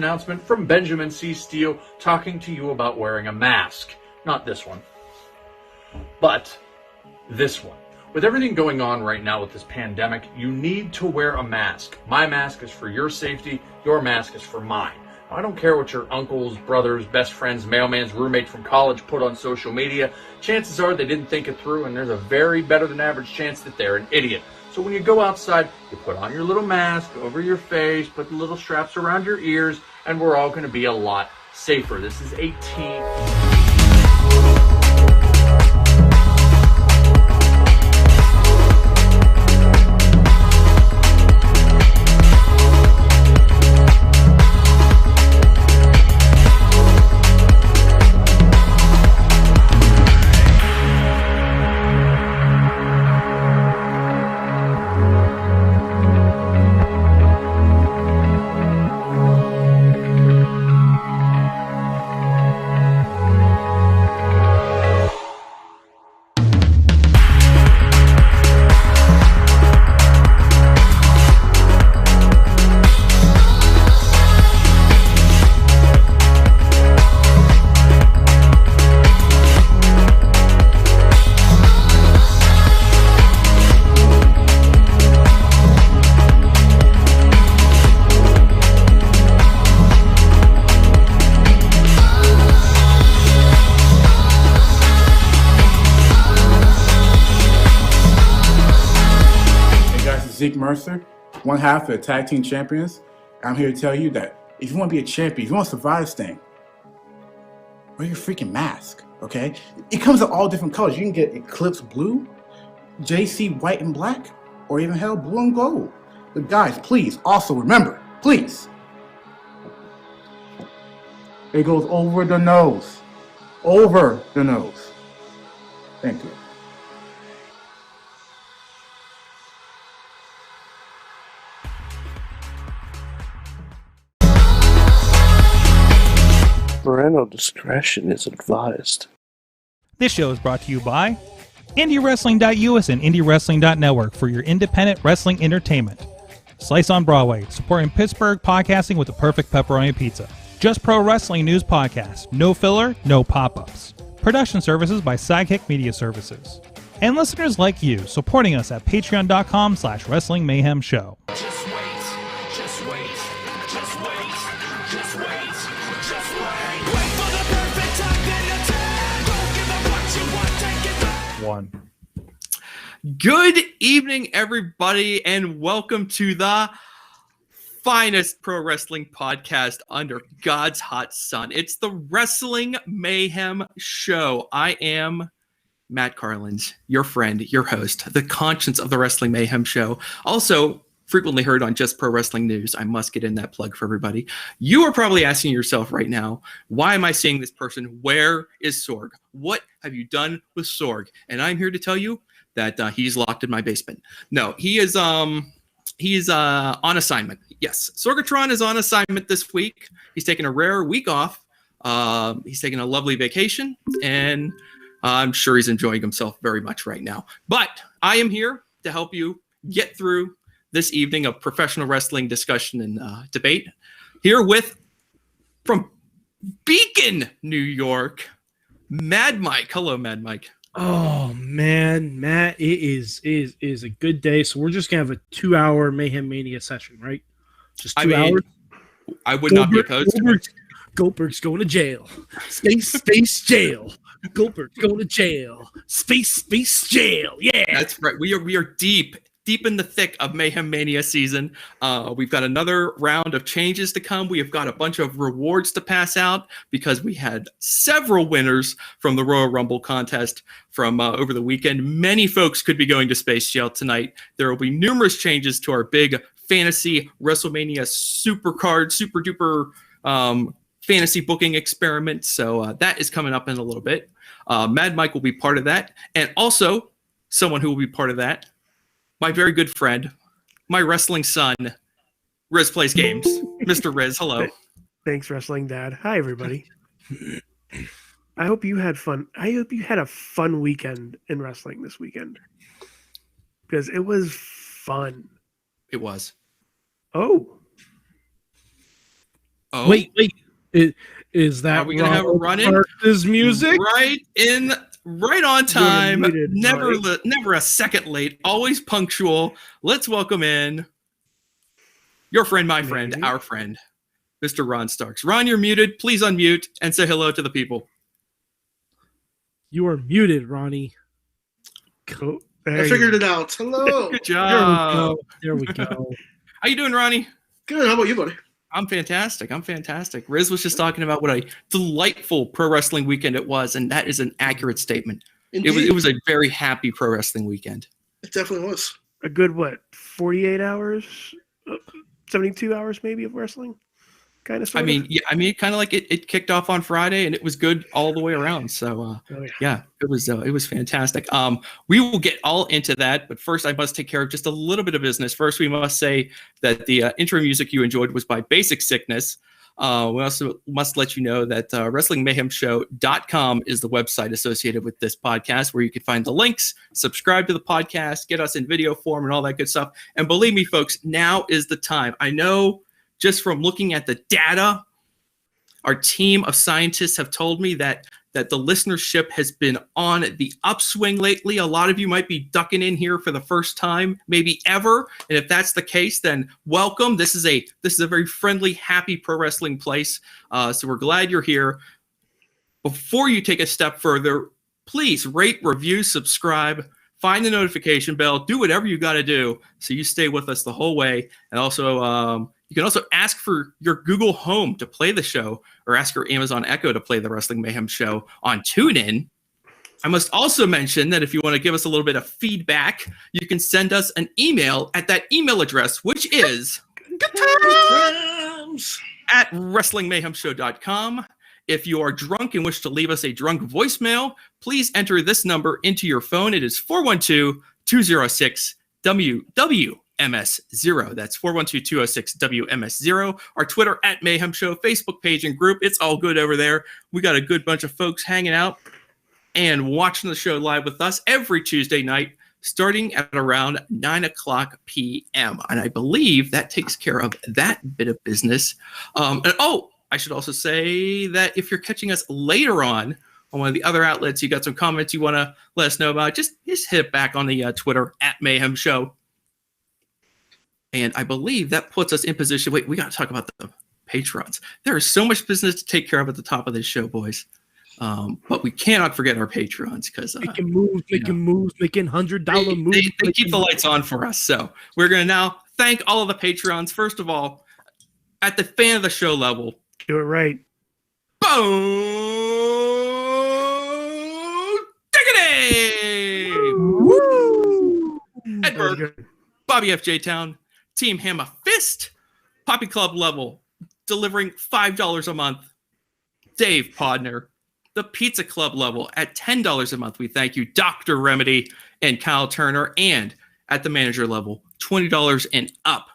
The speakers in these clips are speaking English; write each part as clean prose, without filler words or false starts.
announcement from Benjamin C. Steele talking to you about wearing a mask. Not this one, but this one. With everything going on right now with this pandemic, you need to wear a mask. My mask is for your safety. Your mask is for mine. I don't care what your uncles, brothers, best friends, mailman's roommate from college put on social media. Chances are they didn't think it through, and there's a very better than average chance that they're an idiot. So when you go outside, you put on your little mask over your face, put the little straps around your ears, and we're all going to be a lot safer. This is a team. Mercer, one half of the tag team champions. I'm here to tell you that if you want to be a champion, if you want to survive this thing, wear your freaking mask, okay? It comes in all different colors. You can get Eclipse Blue, JC White and Black, or even hell, Blue and Gold. But guys, please, also remember, please, it goes over the nose. Over the nose. Thank you. Parental discretion is advised. This show is brought to you by IndieWrestling.us and IndieWrestling.network for your independent wrestling entertainment. Slice on Broadway, supporting Pittsburgh podcasting with the perfect pepperoni pizza. Just Pro Wrestling News Podcast. No filler, no pop-ups. Production services by Sidekick Media Services. And listeners like you, supporting us at patreon.com/Wrestling Mayhem Show. Good evening, everybody, and welcome to the finest pro wrestling podcast under God's hot sun. It's the Wrestling Mayhem Show. I am Matt Carlins, your friend, your host, the conscience of the Wrestling Mayhem Show. Also frequently heard on Just Pro Wrestling News. I must get in that plug for everybody. You are probably asking yourself right now, why am I seeing this person? Where is Sorg? What have you done with Sorg? And I'm here to tell you that he's locked in my basement. No, he's on assignment. Yes, Sorgatron is on assignment this week. He's taking a rare week off. He's taking a lovely vacation, and I'm sure he's enjoying himself very much right now. But I am here to help you get through this evening of professional wrestling discussion and debate. Here with, from Beacon, New York, Mad Mike. Hello, Mad Mike. Oh man, Matt, it is a good day. So we're just gonna have a 2-hour Mayhem Mania session, right? Just 2 hours. I would not be opposed to it. Goldberg's going to jail. Space jail. Goldberg's going to jail. Space jail. Yeah, that's right. We are deep in the thick of Mayhem Mania season. We've got another round of changes to come. We have got a bunch of rewards to pass out because we had several winners from the Royal Rumble contest from over the weekend. Many folks could be going to Space Jail tonight. There will be numerous changes to our big fantasy WrestleMania super duper fantasy booking experiment. So that is coming up in a little bit. Mad Mike will be part of that. And also someone who will be part of that, my very good friend, my wrestling son, Riz Plays Games. Mr. Riz, hello. Thanks, Wrestling Dad. Hi, everybody. I hope you had fun. I hope you had a fun weekend in wrestling this weekend. Because it was fun. It was. Oh. Oh, Wait. Is that Are we gonna have a run-in? Parks' music? Right on time. muted, Never a second late. Always punctual. Let's welcome in your friend, my friend, Maybe. our friend, Mr. Ron Starks. Ron, you're muted. Please unmute and say hello to the people. You are muted, Ronnie. Cool. I figured it out. Hello. Good There we job. go. There we go. How you doing, Ronnie? Good. How about you, buddy? I'm fantastic. Riz was just talking about what a delightful pro wrestling weekend it was, and that is an accurate statement. Indeed. It was a very happy pro wrestling weekend. It definitely was. A good, 48 hours? 72 hours maybe of wrestling? Kind of, I mean, kind of like it kicked off on Friday, and it was good all the way around. So, yeah, it was fantastic. We will get all into that, but first I must take care of just a little bit of business. First, we must say that the intro music you enjoyed was by Basick Sickness. We also must let you know that WrestlingMayhemShow.com is the website associated with this podcast, where you can find the links, subscribe to the podcast, get us in video form, and all that good stuff. And believe me, folks, now is the time. I know. Just from looking at the data, our team of scientists have told me that the listenership has been on the upswing lately. A lot of you might be ducking in here for the first time, maybe ever. And if that's the case, then welcome. This is a very friendly, happy pro wrestling place. So we're glad you're here. Before you take a step further, please rate, review, subscribe. Find the notification bell. Do whatever you got to do so you stay with us the whole way. And also, you can also ask for your Google Home to play the show, or ask your Amazon Echo to play the Wrestling Mayhem Show on TuneIn. I must also mention that if you want to give us a little bit of feedback, you can send us an email at that email address, which is at WrestlingMayhemShow.com. If you are drunk and wish to leave us a drunk voicemail, please enter this number into your phone. It is 412-206-WWMS0. That's 412-206-WMS0. Our Twitter at Mayhem Show, Facebook page and group. It's all good over there. We got a good bunch of folks hanging out and watching the show live with us every Tuesday night, starting at around 9 o'clock p.m. And I believe that takes care of that bit of business. I should also say that if you're catching us later on one of the other outlets, you got some comments you want to let us know about, just hit it back on the Twitter at Mayhem Show. And I believe that puts us in position. Wait, we got to talk about the patrons. There is so much business to take care of at the top of this show, boys. But we cannot forget our patrons, because making moves, making $100 moves. They keep the lights on for us. So we're going to now thank all of the patrons. First of all, at the fan of the show level, Do it right. Boom! Diggity! Woo! Edward, Bobby F. J. Town, Team Hammer Fist, Poppy Club level, delivering $5 a month. Dave Podner, the Pizza Club level at $10 a month. We thank you, Dr. Remedy and Kyle Turner, and at the manager level, $20 and up.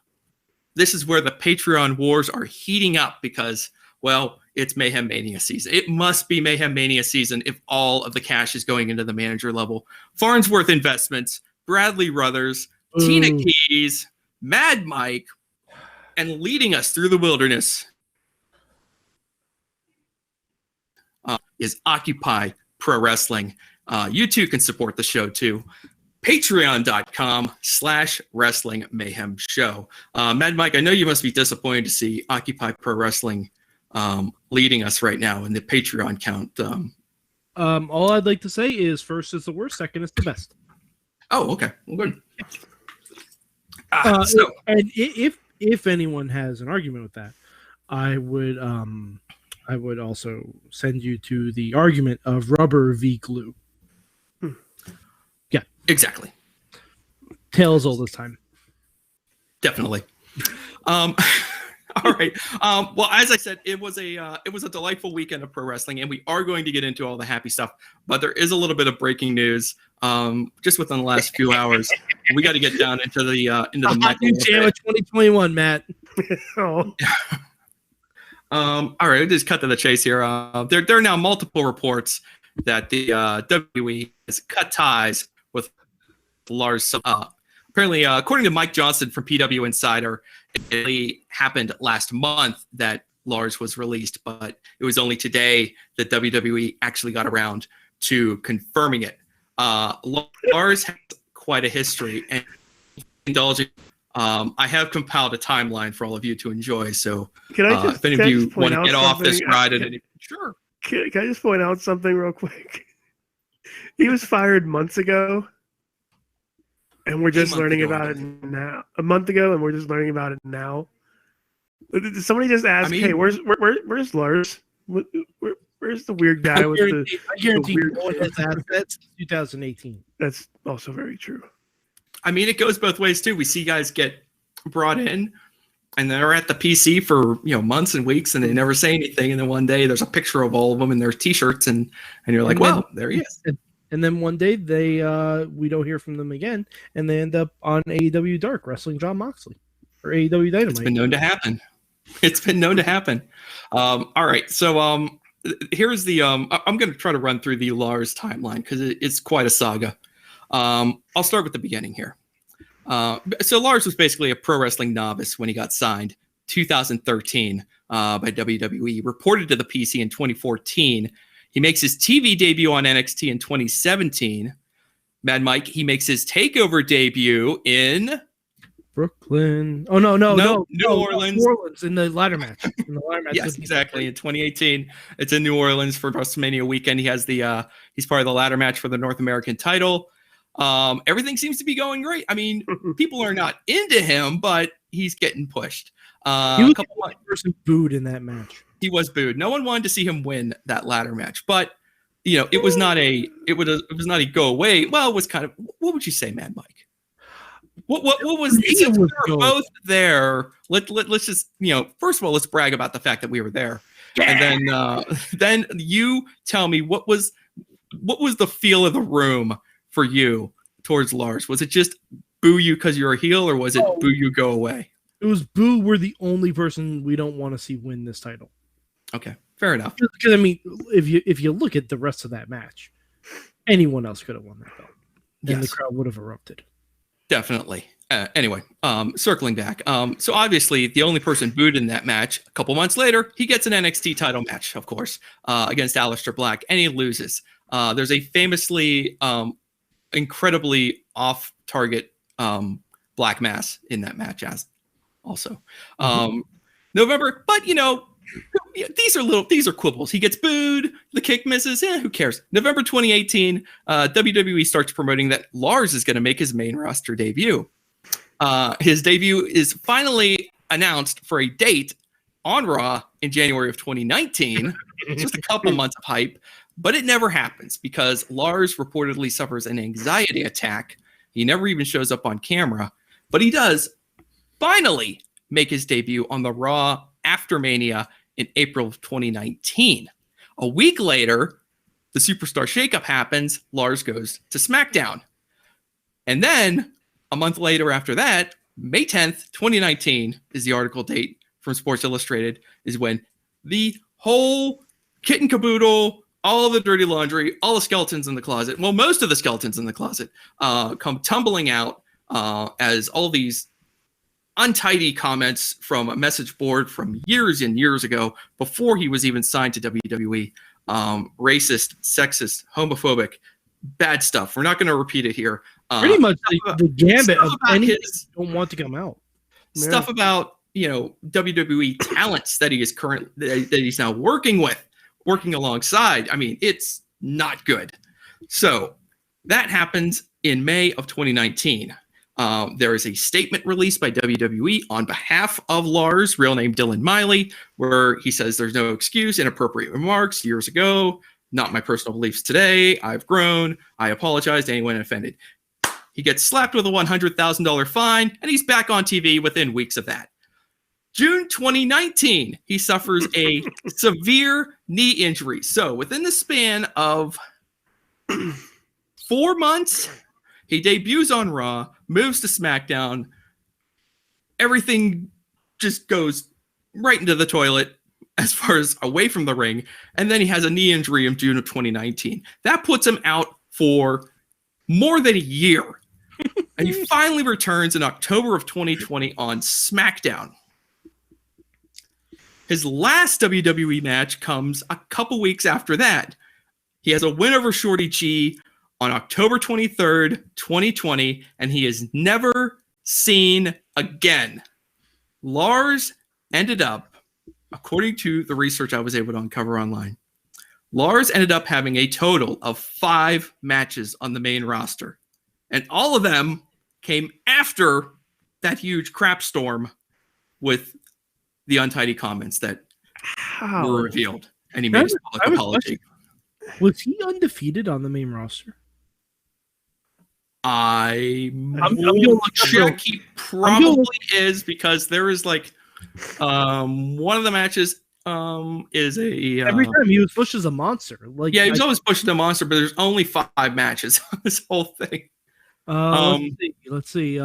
This is where the Patreon wars are heating up because, well, it's Mayhem Mania season. It must be Mayhem Mania season if all of the cash is going into the manager level. Farnsworth Investments, Bradley Ruthers, Tina Keys, Mad Mike, and leading us through the wilderness is Occupy Pro Wrestling. You too can support the show too. Patreon.com/Wrestling Mayhem Show. Mad Mike, I know you must be disappointed to see Occupy Pro Wrestling leading us right now in the Patreon count. All I'd like to say is first is the worst, second is the best. Oh, okay. Well, good. And if anyone has an argument with that, I would also send you to the argument of rubber v glue. Yeah, exactly. Tales all the time. Definitely. All right. Well, as I said, it was a delightful weekend of pro wrestling, and we are going to get into all the happy stuff. But there is a little bit of breaking news just within the last few hours. We got to get down into the Michael Jam of 2021, Matt. Oh. All right, we'll just cut to the chase here. There are now multiple reports that the WWE has cut ties with Lars. Apparently, according to Mike Johnson from PW Insider, it really happened last month that Lars was released, but it was only today that WWE actually got around to confirming it. Lars has quite a history, and indulging. I have compiled a timeline for all of you to enjoy. So, if any of you want to get off this ride, sure. Can I just point out something real quick? He was fired months ago, and we're just learning about it now. A month ago, and we're just learning about it now. Did somebody just ask, "Hey, where's Lars? Where's the weird guy with the?" I guarantee no one has asked that since 2018. That's also very true. I mean, it goes both ways too. We see guys get brought in, and they're at the PC for months and weeks, and they never say anything. And then one day, there's a picture of all of them in their T-shirts, and you're like, "Well, there he is." And then one day we don't hear from them again, and they end up on AEW Dark wrestling Jon Moxley or AEW Dynamite. It's been known to happen. It's been known to happen. All right, so here's the. I'm going to try to run through the Lars timeline because it's quite a saga. I'll start with the beginning here. So Lars was basically a pro wrestling novice when he got signed 2013 by WWE. Reported to the PC in 2014. He makes his TV debut on NXT in 2017. Mad Mike, he makes his takeover debut in Brooklyn. Oh no, New Orleans. New Orleans in the ladder match. Yes, exactly. In 2018, it's in New Orleans for WrestleMania weekend. He has the he's part of the ladder match for the North American title. Everything seems to be going great. I mean, people are not into him, but he's getting pushed. He was the only person booed in that match. He was booed. No one wanted to see him win that ladder match, but it was not a go away. Well, it was kind of, what would you say, Mad Mike? What was we were both there. Let's just first of all, let's brag about the fact that we were there, and then you tell me what was the feel of the room for you towards Lars? Was it just boo you because you're a heel, or was it boo you go away? It was boo. We're the only person we don't want to see win this title. Okay, fair enough. Because I mean, if you look at the rest of that match, anyone else could have won that belt, and the crowd would have erupted. Definitely. Anyway, circling back. So obviously, the only person booed in that match, a couple months later, he gets an NXT title match, of course, against Aleister Black, and he loses. There's a famously, incredibly off-target black mass in that match, as also November. But these are quibbles. He gets booed. The kick misses. Who cares? November 2018, WWE starts promoting that Lars is going to make his main roster debut. His debut is finally announced for a date on Raw in January of 2019. It's just a couple months of hype, but it never happens because Lars reportedly suffers an anxiety attack. He never even shows up on camera, but he does finally make his debut on the Raw after Mania in April of 2019. A week later, the Superstar shakeup happens. Lars goes to SmackDown. And then a month later after that, May 10th, 2019 is the article date from Sports Illustrated, is when the whole kit and caboodle, all of the dirty laundry, all the skeletons in the closet, well, most of the skeletons in the closet come tumbling out as all these untidy comments from a message board from years and years ago, before he was even signed to WWE, racist, sexist, homophobic, bad stuff. We're not going to repeat it here. Pretty much the gambit of anything don't want to come out. Stuff about WWE talents that he is that he's now working alongside. I mean, it's not good. So that happens in May of 2019. There is a statement released by WWE on behalf of Lars, real name Dylan Miley, where he says there's no excuse, inappropriate remarks years ago, not my personal beliefs today, I've grown, I apologize to anyone offended. He gets slapped with a $100,000 fine, and he's back on TV within weeks of that. June 2019, he suffers a severe knee injury. So within the span of 4 months, he debuts on Raw, moves to SmackDown. Everything just goes right into the toilet as far as away from the ring. And then he has a knee injury in June of 2019. That puts him out for more than a year. And he finally returns in October of 2020 on SmackDown. His last WWE match comes a couple weeks after that. He has a win over Shorty G on October 23rd, 2020, and he is never seen again. Lars ended up, according to the research I was able to uncover online, Lars ended up having a total of 5 matches on the main roster. And all of them came after that huge crap storm with the untidy comments that were revealed. And he made his public apology. Was he undefeated on the main roster? I'm gonna look check. He probably is, because there is like one of the matches is a every time he was pushed as a monster. Like, yeah, he was always pushed as a monster, but there's only 5 matches on this whole thing. Let's see.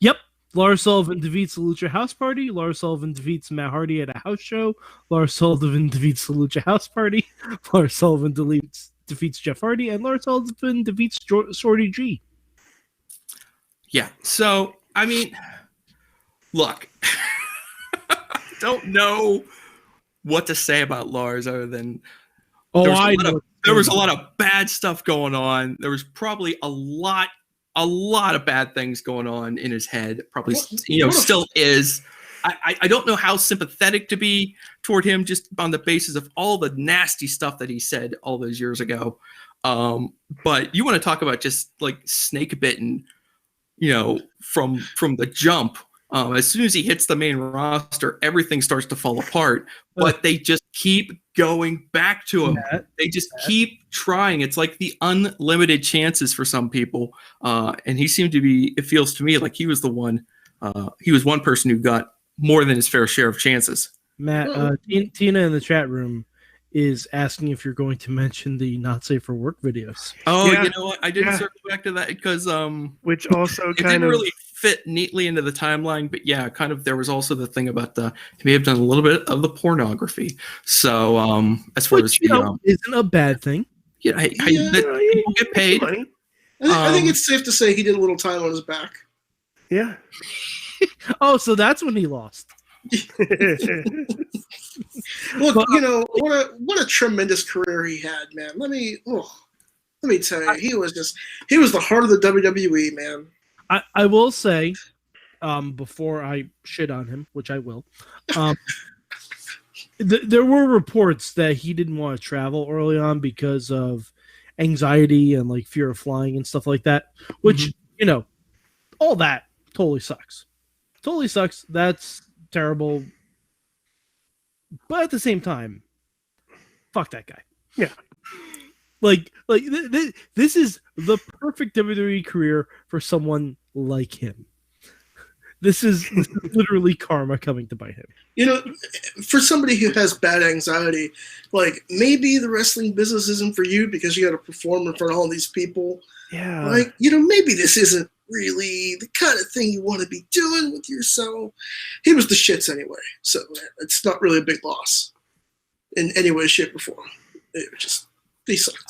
Yep. Lars Sullivan defeats the Lucha House Party. Lars Sullivan defeats Matt Hardy at a house show. Lars Sullivan defeats the Lucha House Party. Lars Sullivan defeats Jeff Hardy, and Lars Sullivan defeats Shorty G. Yeah. So, I mean, look, don't know what to say about Lars other than there was a lot of bad stuff going on. There was probably a lot of bad things going on in his head. Probably, still is. I don't know how sympathetic to be toward him, just on the basis of all the nasty stuff that he said all those years ago. But you want to talk about just like snake bitten, from the jump. As soon as he hits the main roster, everything starts to fall apart. But they just keep going back to him. They just keep trying. It's like the unlimited chances for some people. And he seemed to be, it feels to me like he was the one. He was one person who got more than his fair share of chances. Matt, Tina in the chat room is asking if you're going to mention the not safe for work videos. Oh, yeah. You know what? I didn't circle back to that because which also it didn't really fit neatly into the timeline. But yeah, kind of there was also the thing about he may have done a little bit of the pornography. So as far as isn't a bad thing. Yeah, people get paid. I think it's safe to say he did a little time on his back. Yeah. Oh, so that's when he lost. Look, what a tremendous career he had, man. Let me tell you, he was the heart of the WWE, man. I will say, before I shit on him, which I will, there were reports that he didn't want to travel early on because of anxiety and like fear of flying and stuff like that, which, all that totally sucks. Totally sucks. That's terrible. But at the same time, fuck that guy. Yeah. This is the perfect WWE career for someone like him. This is literally karma coming to bite him. For somebody who has bad anxiety, like maybe the wrestling business isn't for you because you got to perform in front of all these people. Yeah. Like, maybe this isn't really the kind of thing you want to be doing with yourself. He was the shits anyway, so it's not really a big loss in any way, shape, or form. He sucked.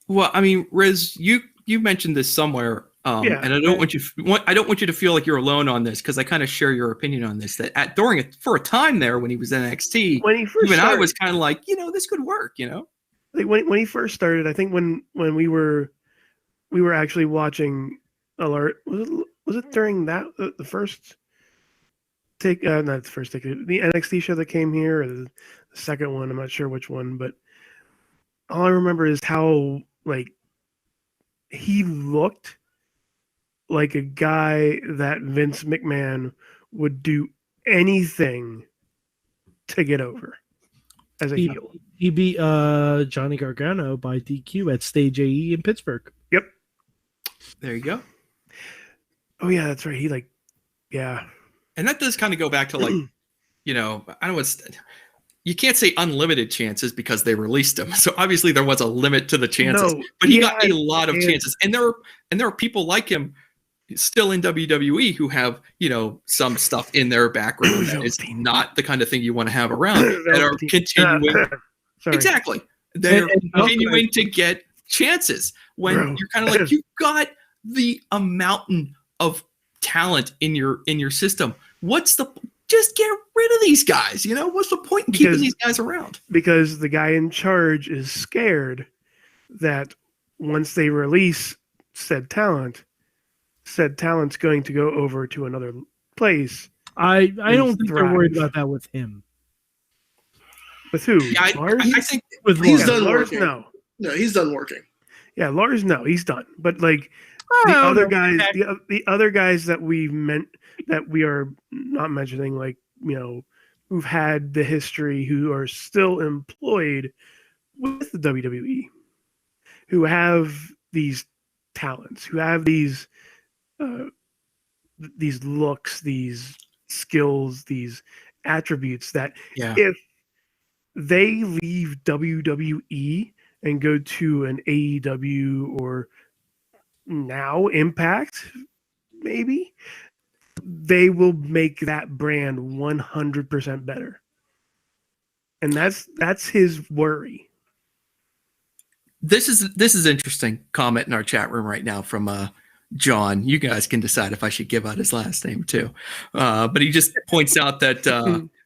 Well, I mean, Riz, you mentioned this somewhere, and I don't want you to feel like you're alone on this because I kind of share your opinion on this. That for a time there when he was in NXT, when he first even started, I was kind of like, this could work, Like when he first started, I think when we were actually watching Alert, was it during that the first take? Not the first take, the NXT show that came here, or the second one. I'm not sure which one, but all I remember is how he looked like a guy that Vince McMahon would do anything to get over as a heel. He beat Johnny Gargano by DQ at Stage AE in Pittsburgh. Yep. There you go. Oh yeah, that's right. And that does kind of go back to I don't know you can't say unlimited chances because they released him. So obviously there was a limit to the chances, but he got a lot of chances. And there are people like him still in WWE who have, some stuff in their background that is not the kind of thing you want to have around that are continuing. Exactly. They're continuing to get chances when you're kind of like, you've got the mountain of talent in your system. What's the just get rid of these guys. What's the point in keeping these guys around? Because the guy in charge is scared that once they release said talent's going to go over to another place. I don't think they're worried about that with him. With who? Yeah, Lars? I think with he's Lars. done Lars, working. no, he's done working. Yeah, Lars, no, he's done. But like the other guys, the other guys that we are not mentioning, like who've had the history, who are still employed with the WWE, who have these talents, who have these looks, these skills, these attributes that if they leave WWE and go to an AEW or now Impact, maybe, they will make that brand 100% better. And that's his worry. This is interesting comment in our chat room right now from John. You guys can decide if I should give out his last name too. But he just points out that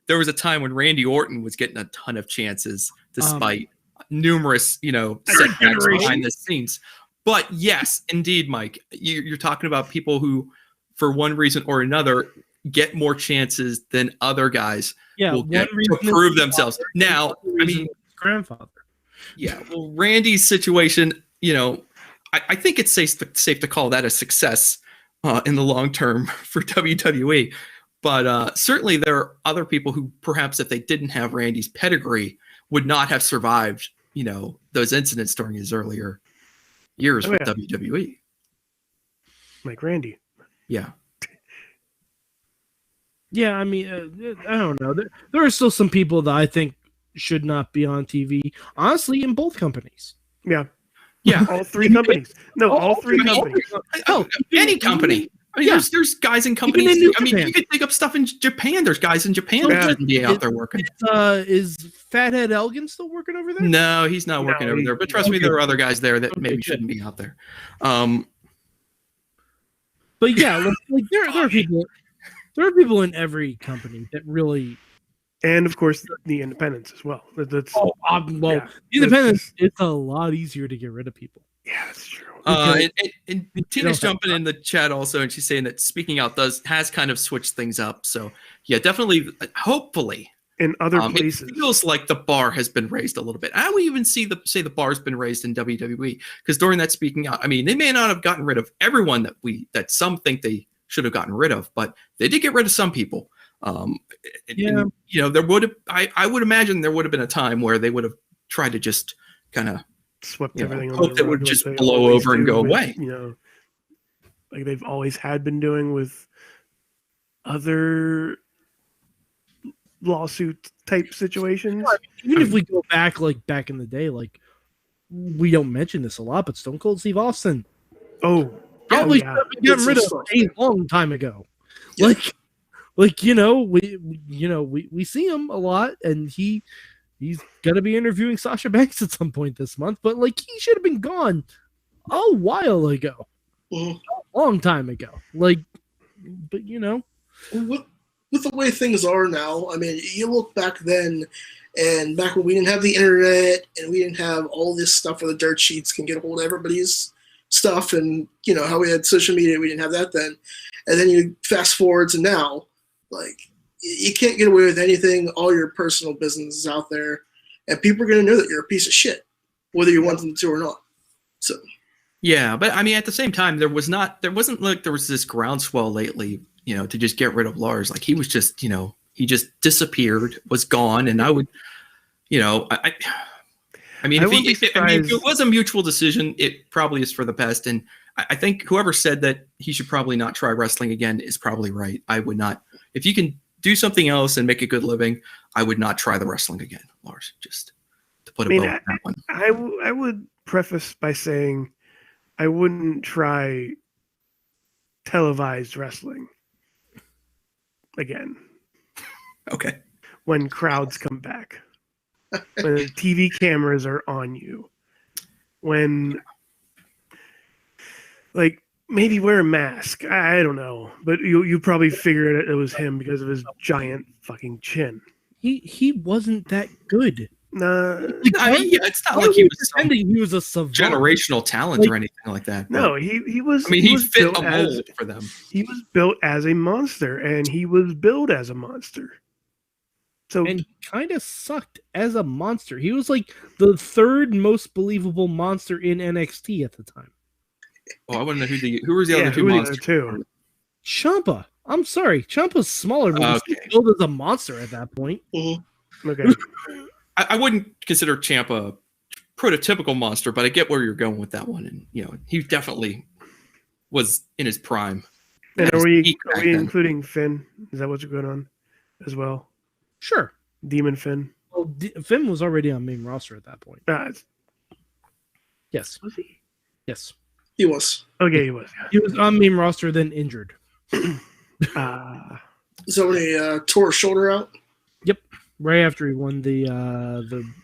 there was a time when Randy Orton was getting a ton of chances despite numerous, setbacks behind the scenes. But yes, indeed, Mike, you're talking about people who, for one reason or another, get more chances than other guys will get to prove themselves. Now, I mean, grandfather. Yeah, well, Randy's situation, I think it's safe to call that a success in the long term for WWE. But certainly there are other people who perhaps if they didn't have Randy's pedigree would not have survived, those incidents during his earlier years with WWE. Like Randy. Yeah. Yeah, I mean, I don't know. There are still some people that I think should not be on TV, honestly, in both companies. Yeah. Yeah. All three companies. No, all three companies. Any company. I mean, there's guys in companies. You could think up stuff in Japan. There's guys in Japan that shouldn't be out there working. Is Fathead Elgin still working over there? No, he's not working over there. But trust me, there are other guys there that maybe shouldn't be out there. But yeah, like there are people. There are people in every company that really, and of course the independents as well. That's the independents. It's a lot easier to get rid of people. Yeah, that's true. And Tina's jumping in the chat also, and she's saying that speaking out has kind of switched things up. So yeah, definitely, hopefully, in other places, it feels like the bar has been raised a little bit. I would even say the bar's been raised in WWE because during that speaking out, I mean, they may not have gotten rid of everyone that some think they should have gotten rid of, but they did get rid of some people. And, there would have. I would imagine there would have been a time where they would have tried to just kind of swept everything. Hope that would just blow over and go away. Like they've always had been doing with other lawsuit type situations. Even if we go back in the day, like we don't mention this a lot, but Stone Cold Steve Austin. Probably got rid of a long time ago. Yeah. We see him a lot, and he's gonna be interviewing Sasha Banks at some point this month. But he should have been gone a while ago, a long time ago. With the way things are now, I mean, you look back then, and back when we didn't have the internet and we didn't have all this stuff where the dirt sheets can get a hold of everybody's stuff, and how we had social media, we didn't have that then. And then you fast forward to now, you can't get away with anything. All your personal business is out there, and people are going to know that you're a piece of shit, whether you want them to or not. So yeah, but I mean, at the same time, there wasn't there was this groundswell lately, to just get rid of Lars. He was just, he just disappeared, was gone, and I would, I mean, if it was a mutual decision, it probably is for the best. And I think whoever said that he should probably not try wrestling again is probably right. I would not. If you can do something else and make a good living, I would not try the wrestling again, Lars. Just to put a bow on that one. I would preface by saying I wouldn't try televised wrestling again. Okay. When crowds come back. When the TV cameras are on you, when maybe wear a mask. I don't know, but you probably figured it was him because of his giant fucking chin. He wasn't that good. Nah, I mean, yeah, it's not like he was some pretending he was a savant. generational talent or anything like that. no, he was. I mean, he fit built a as- mold for them. He was built as a monster, and he was billed as a monster. So And he kind of sucked as a monster. He was like the third most believable monster in NXT at the time. Oh, I want to know who was the yeah, other two who were the monsters. other two? Ciampa. I'm sorry. Ciampa's smaller, but he's Okay. still billed as a monster at that point. Mhm. Okay, I wouldn't consider Ciampa a prototypical monster, but I get where you're going with that one, and he definitely was in his prime. and At are his we peak back then. including Finn? Is that what's going on as well? Sure. Demon Finn. Well, Finn was already on main roster at that point. Yes. Was he? Yes. He was. Okay, he was. He was on main roster, then injured. So when he tore his shoulder out, Right after he won the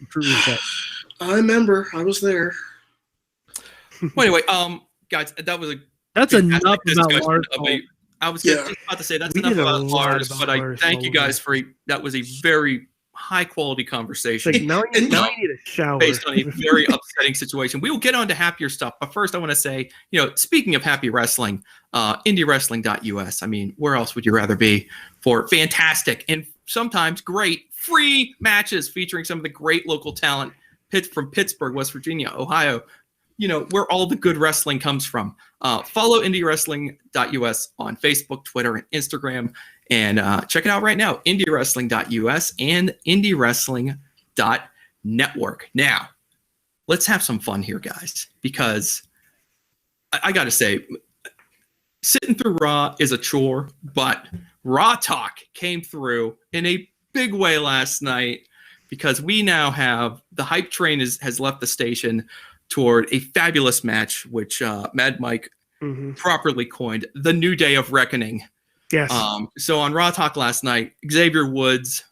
True Reset. I remember. I was there. Well, anyway, guys, that was a That's fantastic enough about discussion Lars. of a- I was Yeah. just about to say that's We enough did a about lot Lars, about but I Lars thank you Sullivan. guys for that was a very high quality conversation. Like now, And now I need a shower. Based on a very upsetting situation. We will get on to happier stuff. But first, I want to say, speaking of happy wrestling, indiewrestling.us. I mean, where else would you rather be for fantastic and sometimes great free matches featuring some of the great local talent from Pittsburgh, West Virginia, Ohio, where all the good wrestling comes from. Follow indiewrestling.us on Facebook, Twitter, and Instagram. And check it out right now, indiewrestling.us and indiewrestling.network. Now, let's have some fun here, guys, because I got to say, sitting through Raw is a chore, but Raw Talk came through in a big way last night because we now have the hype train has left the station toward a fabulous match, which Mad Mike properly coined the New Day of Reckoning. Yes. So on Raw Talk last night, Xavier Woods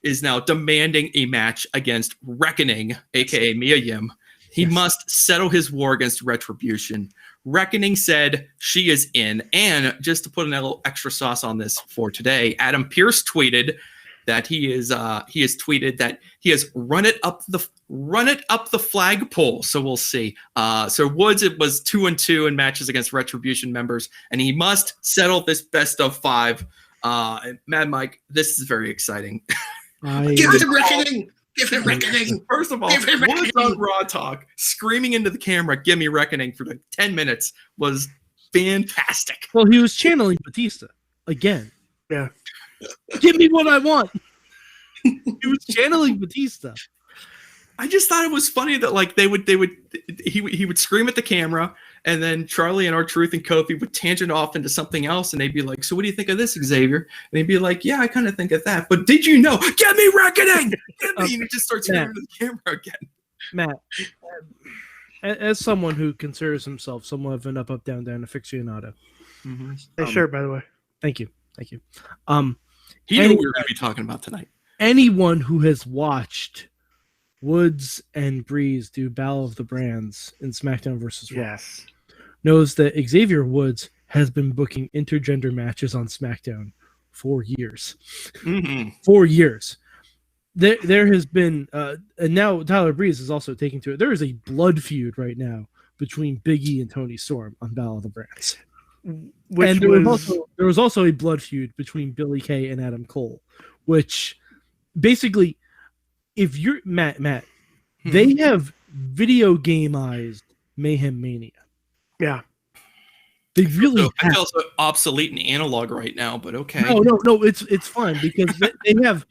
is now demanding a match against Reckoning, aka Mia Yim. He must settle his war against Retribution. Reckoning said she is in. And just to put a little extra sauce on this for today, Adam Pearce tweeted that he has tweeted that he has run it up the flagpole. So we'll see. So Woods, it was 2-2 in matches against Retribution members, and he must settle this best of 5. Mad Mike, this is very exciting. Give him reckoning. Give him reckoning. First of all, Give him Woods on reckoning. Raw Talk screaming into the camera, "Give me reckoning" for like 10 minutes was fantastic. Well, he was channeling Batista again. Yeah. Give me what I want. He was channeling Batista. I just thought it was funny that like he would scream at the camera, and then Charlie and R-Truth and Kofi would tangent off into something else, and they'd be like, "So what do you think of this, Xavier?" And he'd be like, "Yeah, I kind of think of that. But did you know? Get me reckoning!" And he just starts screaming at the camera again. Matt, as someone who considers himself somewhat of an up, down aficionado. Nice shirt, by the way. Thank you. He knew what we were going to be talking about tonight. Anyone who has watched Woods and Breeze do Battle of the Brands in SmackDown versus Raw Yes. knows that Xavier Woods has been booking intergender matches on SmackDown for years. 4 years. There has been, and now Tyler Breeze is also taking to it. There is a blood feud right now between Big E and Tony Storm on Battle of the Brands. Which And there was also a blood feud between Billy Kay and Adam Cole, which basically, if you're Matt, they have video gameized Mayhem Mania. Yeah. They really So have. it's also obsolete and analog right now, but okay. No, it's fine because they have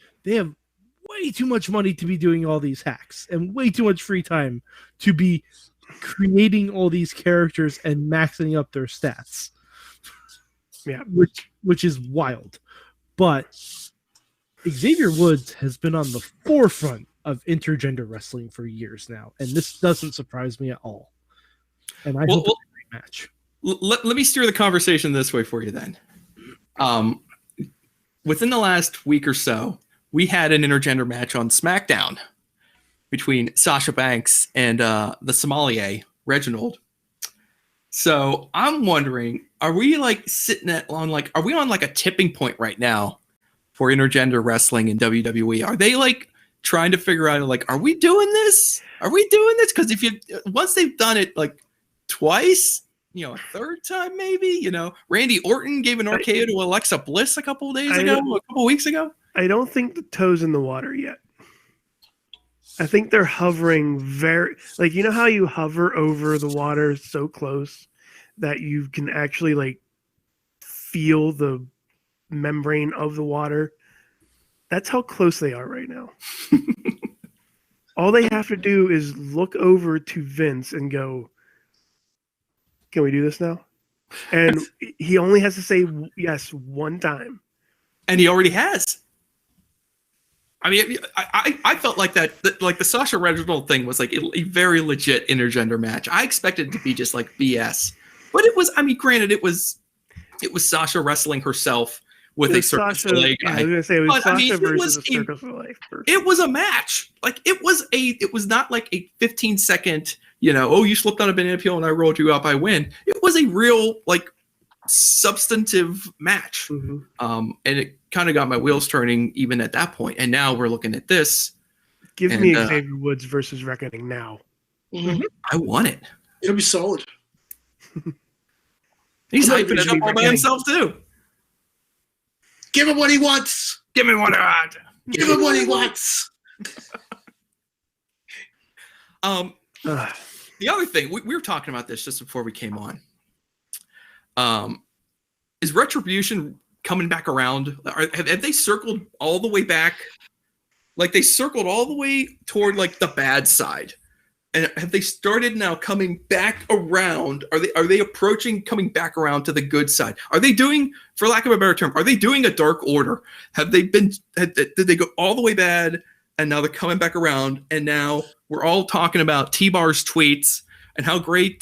way too much money to be doing all these hacks and way too much free time to be creating all these characters and maxing up their stats. Yeah. Which is wild. But Xavier Woods has been on the forefront of intergender wrestling for years now, and this doesn't surprise me at all. And I hope it's a great match. Let me steer the conversation this way for you then. Within the last week or so, we had an intergender match on SmackDown between Sasha Banks and the sommelier, Reginald. So I'm wondering, are we like are we on like a tipping point right now for intergender wrestling in WWE? Are they like trying to figure out like, are we doing this? Are we doing this? Because once they've done it like twice, a third time maybe, Randy Orton gave an RKO to Alexa Bliss a couple weeks ago. I don't think the toe's in the water yet. I think they're hovering like, how you hover over the water so close that you can actually like feel the membrane of the water. That's how close they are right now. All they have to do is look over to Vince and go, can we do this now? And he only has to say yes one time. And he already has. I mean, I felt like that like the Sasha Reginald thing was like a very legit intergender match. I expected it to be just like BS, but it was. I mean, granted, it was Sasha wrestling herself with a Circus Soleil guy. I was gonna say it was Sasha versus a Circus Soleil person. It was a match. Like it was not like a 15-second. You slipped on a banana peel and I rolled you up. I win. It was a real like substantive match. And it kind of got my wheels turning even at that point. And now we're looking at this. Give me Xavier Woods versus Reckoning now. I want it. It'll be solid. He's hyping it up all by himself too. Give him what he wants. Give me what I want. Give him what he wants. The other thing, we were talking about this just before we came on. Is Retribution coming back around? Have they circled all the way back? Like they circled all the way toward like the bad side, and have they started now coming back around? Are they approaching coming back around to the good side? Are they doing, for lack of a better term, are they doing a Dark Order? Did they go all the way bad and now they're coming back around? And now we're all talking about T-Bar's tweets and how great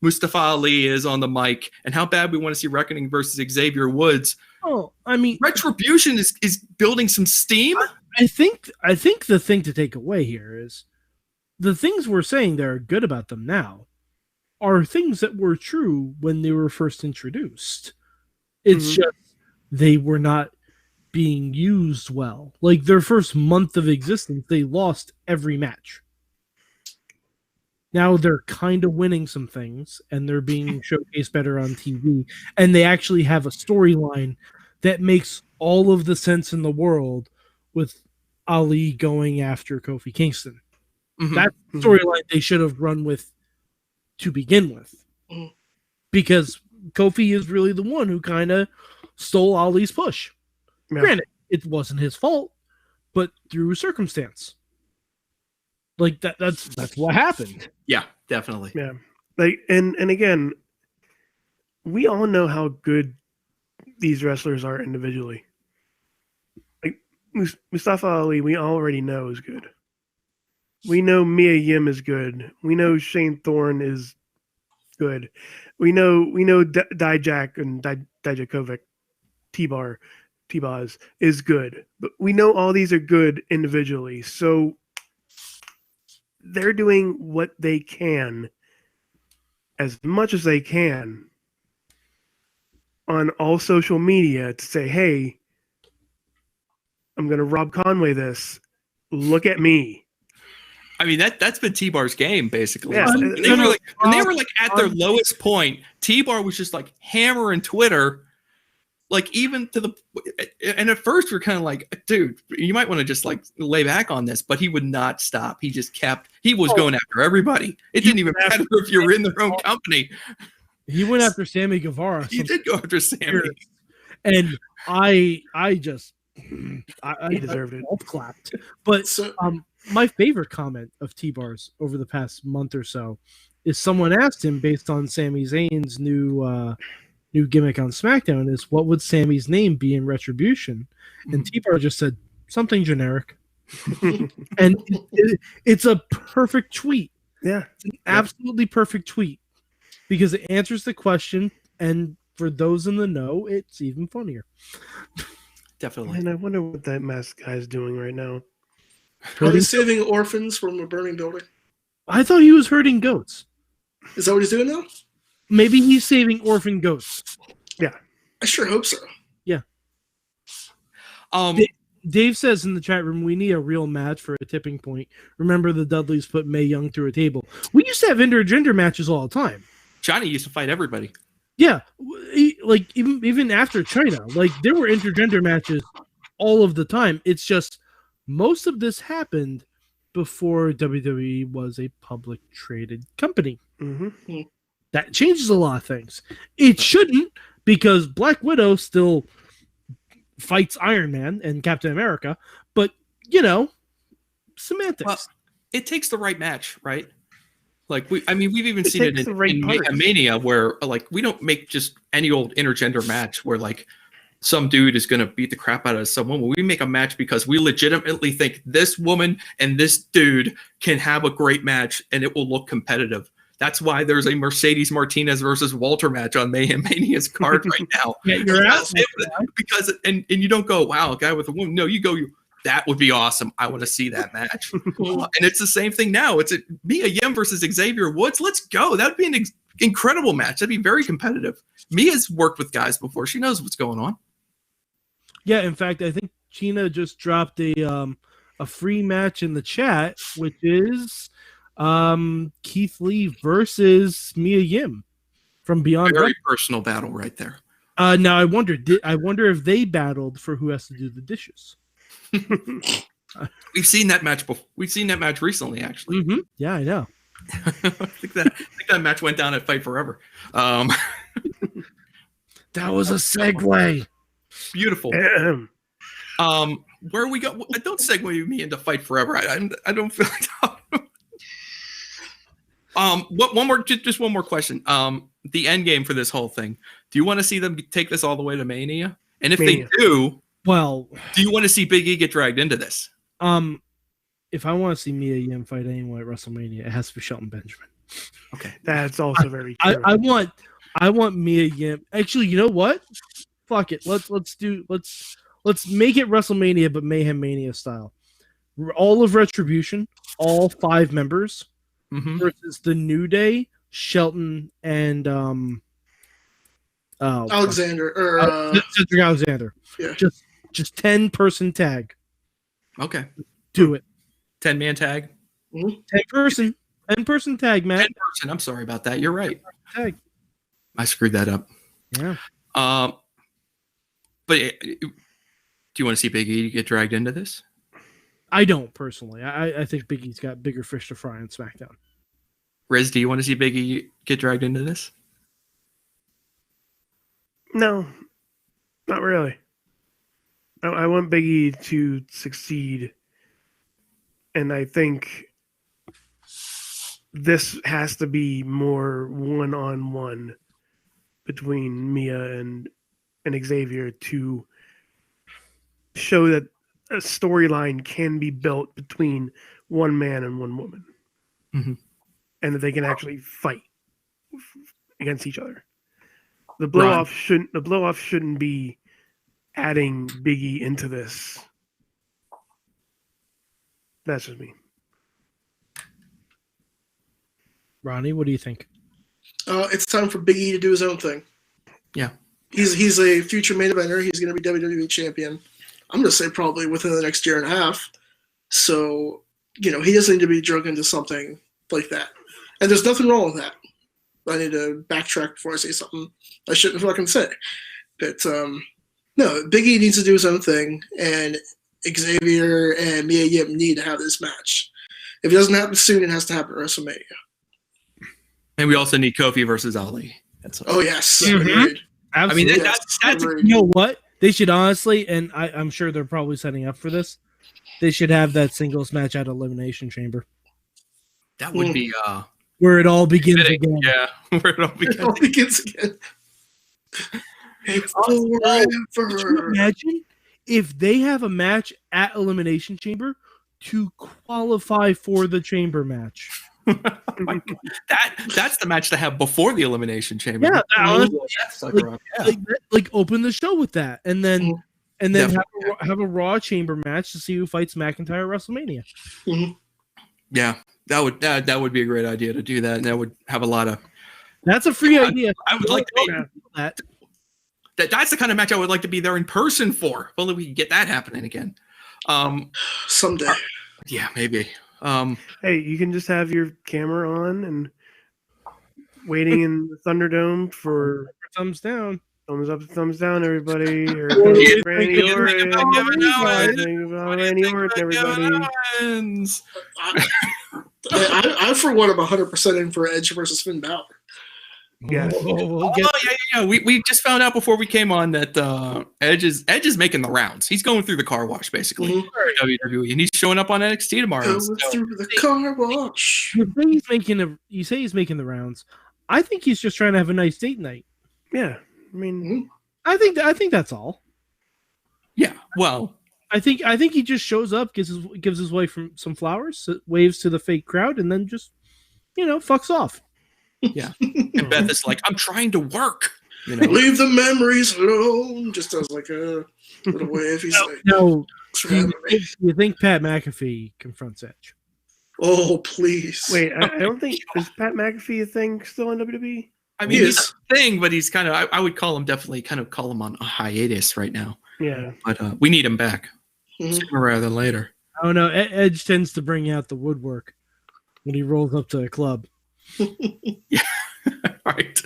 Mustafa Ali is on the mic, and how bad we want to see Reckoning versus Xavier Woods. Oh, I mean, Retribution is building some steam. I think the thing to take away here is the things we're saying that are good about them now are things that were true when they were first introduced. It's just they were not being used well. Like their first month of existence, they lost every match. Now they're kind of winning some things, and they're being showcased better on TV, and they actually have a storyline that makes all of the sense in the world with Ali going after Kofi Kingston. That storyline they should have run with to begin with, because Kofi is really the one who kind of stole Ali's push. Yeah. Granted, it wasn't his fault, but through circumstance. Like that's what happened. Yeah, definitely. Yeah. Like and again, we all know how good these wrestlers are individually. Like Mustafa Ali, we already know is good. We know Mia Yim is good. We know Shane Thorne is good. We know Dijak and Dijakovic, T-Boz is good. But we know all these are good individually. So they're doing what they can, as much as they can, on all social media to say, hey, I'm going to Rob Conway this. Look at me. I mean, that's been T-Bar's game, basically. Yeah. When they were like at their lowest point, T-Bar was just like hammering Twitter, like even to the, and at first we're kind of like, dude, you might want to just like lay back on this, but he would not stop. He just he was going after everybody. It didn't even matter if you were in their own company. He went after Sammy Guevara. He did go after Sammy. And I deserved it. Clapped. But my favorite comment of T-Bar's over the past month or so is someone asked him, based on Sami Zayn's new gimmick on SmackDown, is what would Sammy's name be in Retribution? And T-Bar just said something generic. And it's a perfect tweet. Yeah. It's an absolutely perfect tweet, because it answers the question, and for those in the know, it's even funnier. Definitely. And I wonder what that masked guy's doing right now. Probably saving orphans from a burning building. I thought he was herding goats. Is that what he's doing now? Maybe he's saving orphan ghosts. I sure hope so. Dave says in the chat room, we need a real match for a tipping point. Remember the Dudleys put Mae Young through a table. We used to have intergender matches all the time. Johnny used to fight everybody. Yeah, like even after China, like there were intergender matches all of the time. It's just most of this happened before WWE was a public traded company. Mm-hmm. That changes a lot of things. It shouldn't, because Black Widow still fights Iron Man and Captain America, but semantics. Well, it takes the right match, right? Like we've even seen it takes in the right Mayhem parts. Mania, where like we don't make just any old intergender match where like some dude is gonna beat the crap out of someone. We make a match because we legitimately think this woman and this dude can have a great match and it will look competitive. That's why there's a Mercedes Martinez versus Walter match on Mayhem Mania's card right now. Yeah, you're out. Because you don't go, wow, a guy with a woman. No, you go, that would be awesome. I want to see that match. And it's the same thing now. It's Mia Yim versus Xavier Woods. Let's go. That would be an incredible match. That'd be very competitive. Mia's worked with guys before. She knows what's going on. Yeah, in fact, I think Gina just dropped a free match in the chat, which is Keith Lee versus Mia Yim from Beyond. Very personal battle right there. Now I wonder if they battled for who has to do the dishes. We've seen that match before. We've seen that match recently, actually. Mm-hmm. Yeah, I know. I think that match went down at Fight Forever. That was a segue. Beautiful. Where we go? Don't segue me into Fight Forever. I don't feel like talking. One more question. The end game for this whole thing. Do you want to see them take this all the way to Mania? And if Mania. they do, Well, do you want to see Big E get dragged into this? if I want to see Mia Yim fight anyone at WrestleMania, it has to be Shelton Benjamin. Okay. That's also very true. I want Mia Yim. Actually, you know what? Fuck it. Let's make it WrestleMania, but Mayhem Mania style. All of Retribution, all 5 members versus the New Day, Shelton, and Alexander Cedric Alexander. Yeah. Just 10-person tag. Okay. Do it. 10-man tag. 10-person tag, Matt. 10 person. I'm sorry about that. You're right. Tag. I screwed that up. Yeah. But do you want to see Big E get dragged into this? I don't personally. I think Big E's got bigger fish to fry on SmackDown. Riz, do you want to see Big E get dragged into this? No, not really. I want Big E to succeed, and I think this has to be more one-on-one between Mia and Xavier to show that a storyline can be built between one man and one woman, and that they can actually fight against each other. The blow off shouldn't be adding Big E into this. That's just me. Ronnie, what do you think? It's time for Big E to do his own thing. Yeah. He's a future main eventer. He's going to be WWE champion. I'm going to say probably within the next year and a half. So, he doesn't need to be drugged into something like that. And there's nothing wrong with that. I need to backtrack before I say something I shouldn't fucking say. But, no, Big E needs to do his own thing, and Xavier and Mia Yim need to have this match. If it doesn't happen soon, it has to happen at WrestleMania. And we also need Kofi versus Ali. Oh, yes. Mhm. I mean, Absolutely. that's Agreed. You know what? They should honestly, and I'm sure they're probably setting up for this, they should have that singles match at Elimination Chamber. that would be Where it all begins fitting. again. Yeah, where it all It begins. all begins again. It's Could you forever. imagine if they have a match at Elimination Chamber to qualify for the chamber match? That's the match to have before the Elimination Chamber. Yeah, honestly, That sucker up. Yeah. like open the show with that, and then Definitely. have a Raw chamber match to see who fights McIntyre at WrestleMania. Yeah, that would be a great idea to do that, and that would have a lot of That's a free idea. I would like to be that. That's the kind of match I would like to be there in person for. If only we could get that happening again. Someday. Yeah, maybe. Hey, you can just have your camera on and waiting in the Thunderdome for Thumbs down. thumbs up, thumbs down, everybody. Or What do you Randy think Orton. about Kevin Owens? Think about What do you Randy think Orton, about everybody. Kevin Owens? I for one, am 100% in for Edge versus Finn Balor. Yes. We'll get Yeah. We just found out before we came on that Edge is making the rounds. He's going through the car wash basically Mhm. for WWE, and he's showing up on NXT tomorrow. Going So- through the car wash. You say he's making the rounds. I think he's just trying to have a nice date night. Yeah. I mean, I think that's all. yeah. Well, I think he just shows up, gives his wife some flowers, waves to the fake crowd, and then just fucks off. yeah. And Beth is like, I'm trying to work. You know. Leave the memories alone. Just does like a little wave. He's like, No, "Thanks for do having me." you think Pat McAfee confronts Edge? Oh, please. wait, I don't think is Pat McAfee a thing still in WWE? I mean, He he's is. a thing, but he's kind of. I would call him definitely kind of call him on a hiatus right now. Yeah. But we need him back Mhm. sooner rather than later. Oh no, Edge tends to bring out the woodwork when he rolls up to a club. Right.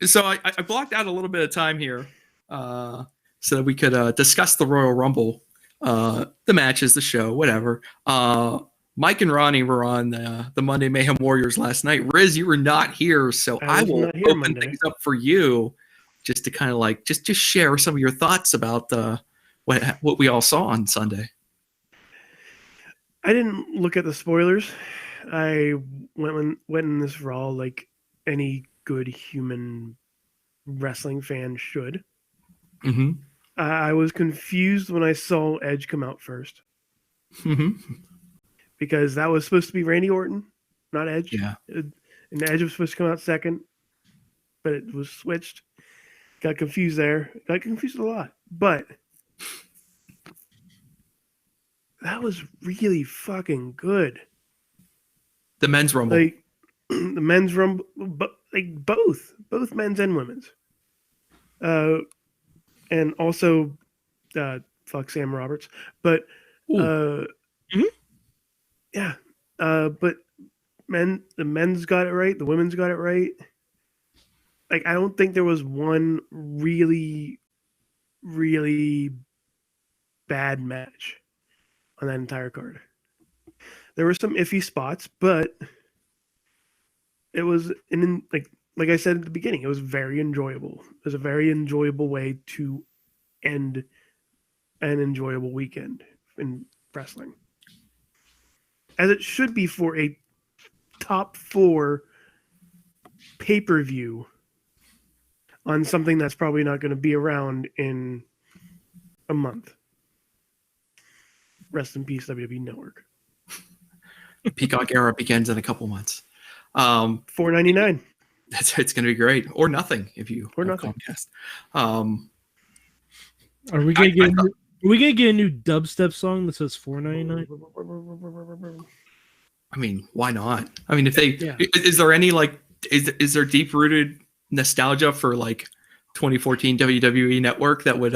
So I blocked out a little bit of time here so that we could discuss the Royal Rumble, the matches, the show, whatever. Mike and Ronnie were on the Monday Mayhem Warriors last night. Riz, you were not here, so I I was will not here open Monday. things up for you just to kind of like just share some of your thoughts about what we all saw on Sunday. I didn't look at the spoilers. I went in this Raw like any good human wrestling fan should. Mm-hmm. I was confused when I saw Edge come out first Mm-hmm. because that was supposed to be Randy Orton, not Edge. Yeah. And Edge was supposed to come out second, but it was switched. Got confused there. Got confused a lot. But that was really fucking good. The men's Rumble. Like the men's rumble, but like both men's and women's. And also, fuck Sam Roberts, but yeah, but the men's got it right, the women's got it right. Like I don't think there was one really, really bad match on that entire card. There were some iffy spots, but it was like I said at the beginning, it was very enjoyable. It was a very enjoyable way to end an enjoyable weekend in wrestling. As it should be for a top 4 pay-per-view on something that's probably not going to be around in a month. Rest in peace, WWE Network. Peacock era begins in a couple months. $4.99. It's going to be great, or nothing if you Or have nothing. Comcast. Are we gonna get? Are we gonna get a new dubstep song that says $4.99? I mean, why not? I mean, if they Yeah. is there any like is there deep rooted nostalgia for like 2014 WWE Network that would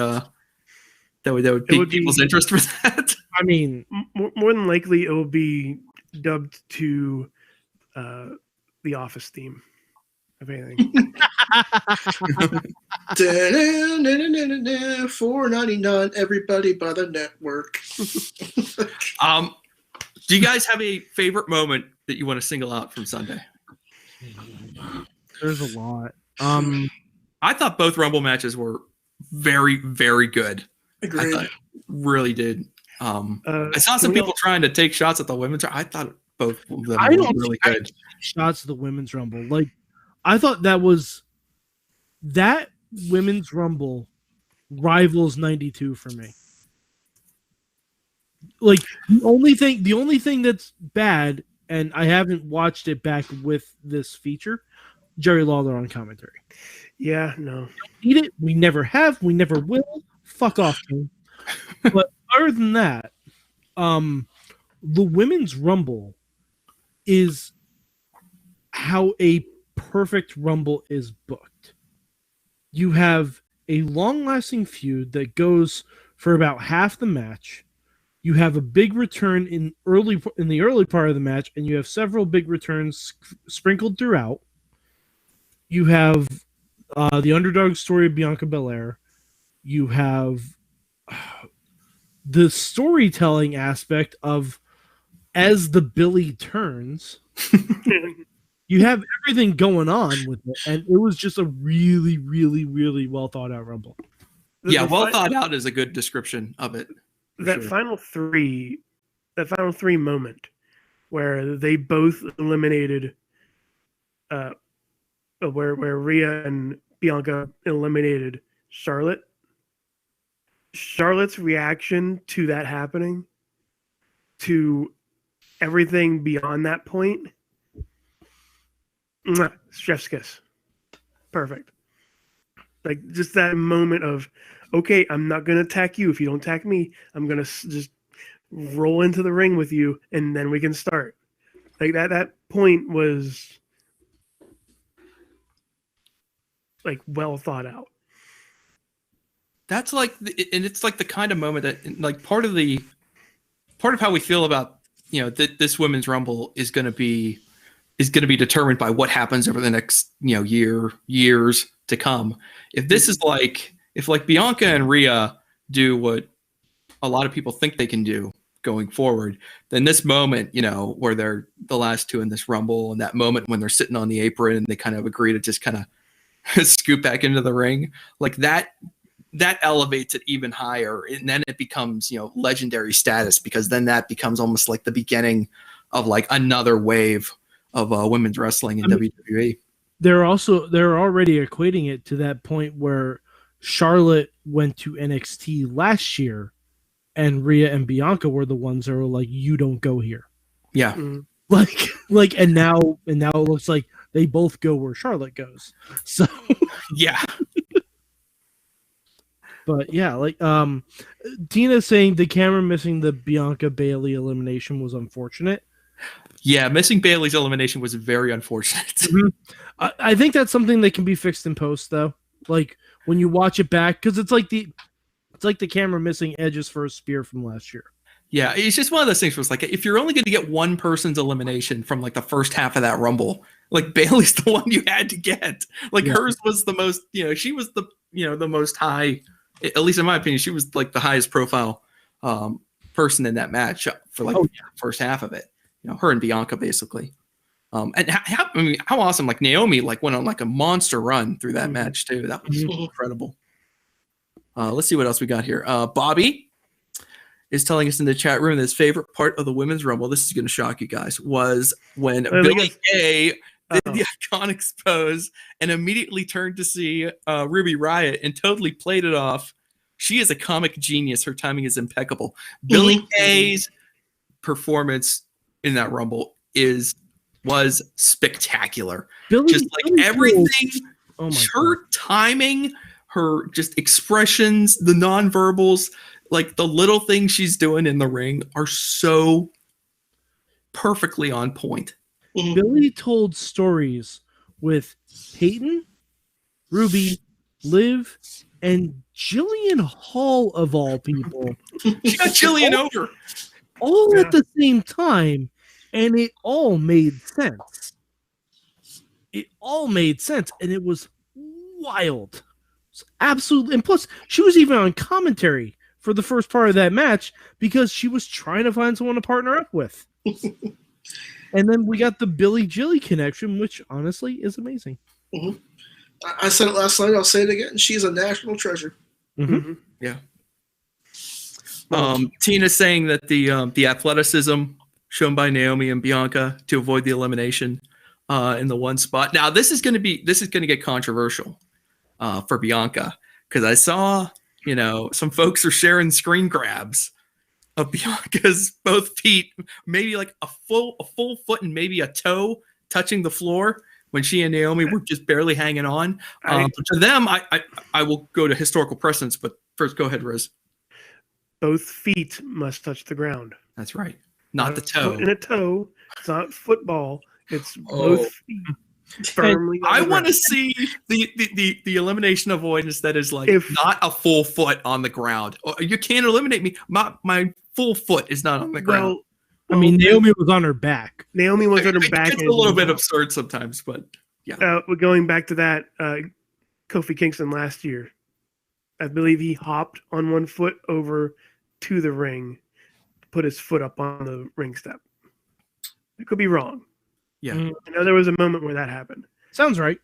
pique would be- people's interest for that? I mean, More than likely, it will be dubbed to the Office theme, if anything. $4.99. Everybody by the network. Do you guys have a favorite moment that you want to single out from Sunday? there's a lot. I thought both Rumble matches were very, very good. I Agreed. thought really did. I saw some can we people trying to take shots at the women's. I thought both of them I were don't really I- good. Shots of the women's rumble. Like, I thought that women's rumble rivals 92 for me. Like the only thing that's bad, and I haven't watched it back with this feature, Jerry Lawler on commentary. Yeah, no. Need it. We never have. We never will. Fuck off, King. But other than that, the women's rumble is how a perfect Rumble is booked. You have a long-lasting feud that goes for about half the match. You have a big return in the early part of the match, and you have several big returns sprinkled throughout. You have the underdog story of Bianca Belair. You have the storytelling aspect of as the Billy turns. You have everything going on with it, and it was just a really, really, really well thought out Rumble. Well thought out is a good description of it. That final three moment where they both eliminated, where Rhea and Bianca eliminated Charlotte. Charlotte's reaction to that happening, to everything beyond that point, chef's kiss. Perfect. Like, just that moment of, okay, I'm not going to attack you if you don't attack me. I'm going to just roll into the ring with you, and then we can start. Like, that point was, like, well thought out. That's like, and it's like the kind of moment that, like, part of how we feel about, this Women's Rumble is going to be determined by what happens over the next, years to come. If this is if Bianca and Rhea do what a lot of people think they can do going forward, then this moment, where they're the last two in this Rumble, and that moment when they're sitting on the apron and they kind of agree to just kind of scoot back into the ring, like that elevates it even higher. And then it becomes, legendary status, because then that becomes almost like the beginning of like another wave of women's wrestling in WWE. They're already equating it to that point where Charlotte went to NXT last year, and Rhea and Bianca were the ones that were like, "You don't go here." Yeah, and now it looks like they both go where Charlotte goes. So yeah. But yeah, Tina's saying the camera missing the Bianca Bailey elimination was unfortunate. Yeah, missing Bailey's elimination was very unfortunate. Mm-hmm. I think that's something that can be fixed in post, though. Like when you watch it back, because it's like the camera missing Edge's first spear from last year. Yeah, it's just one of those things where it's like, if you're only going to get one person's elimination from like the first half of that Rumble, like Bailey's the one you had to get. Hers was the most, she was the, the most high, at least in my opinion, she was like the highest profile person in that match for the first half of it. Her and Bianca basically. And how awesome! Like Naomi, went on like a monster run through that match too. That was incredible. Let's see what else we got here. Bobby is telling us in the chat room that his favorite part of the Women's Rumble, this is going to shock you guys, was when Billie Kay did the iconic pose and immediately turned to see Ruby Riott and totally played it off. She is a comic genius. Her timing is impeccable. Billie Kay's performance in that Rumble was spectacular. Just like everything, her timing, her just expressions, the nonverbals, like the little things she's doing in the ring are so perfectly on point. Billie told stories with Peyton, Ruby, Liv, and Jillian Hall of all people. She got Jillian over. All at the same time, and it all made sense. And it was wild. It's absolutely, and plus, she was even on commentary for the first part of that match because she was trying to find someone to partner up with. And then we got the Billie Jilly connection, which honestly is amazing. Mm-hmm. I said it last night. I'll say it again. She's a national treasure. Mm-hmm. Yeah. Tina's saying that the athleticism shown by Naomi and Bianca to avoid the elimination in the one spot. Now this is going to get controversial for Bianca, because I saw some folks are sharing screen grabs of Bianca's both feet, maybe like a full foot and maybe a toe touching the floor when she and Naomi were just barely hanging on. To them, I will go to historical precedents, but first, go ahead, Riz. Both feet must touch the ground. That's right. Not the toe. In a toe. It's not football. It's both feet. firmly. I want to see the elimination avoidance that is like If- not a full foot on the ground. You can't eliminate me. My full foot is not on the ground. I mean, Naomi was on her back. Naomi was on her It back. gets a little bit absurd sometimes, but Going back to that, Kofi Kingston last year, I believe he hopped on one foot over to the ring, put his foot up on the ring step. I could be wrong. yeah. I know there was a moment where that happened. Sounds right.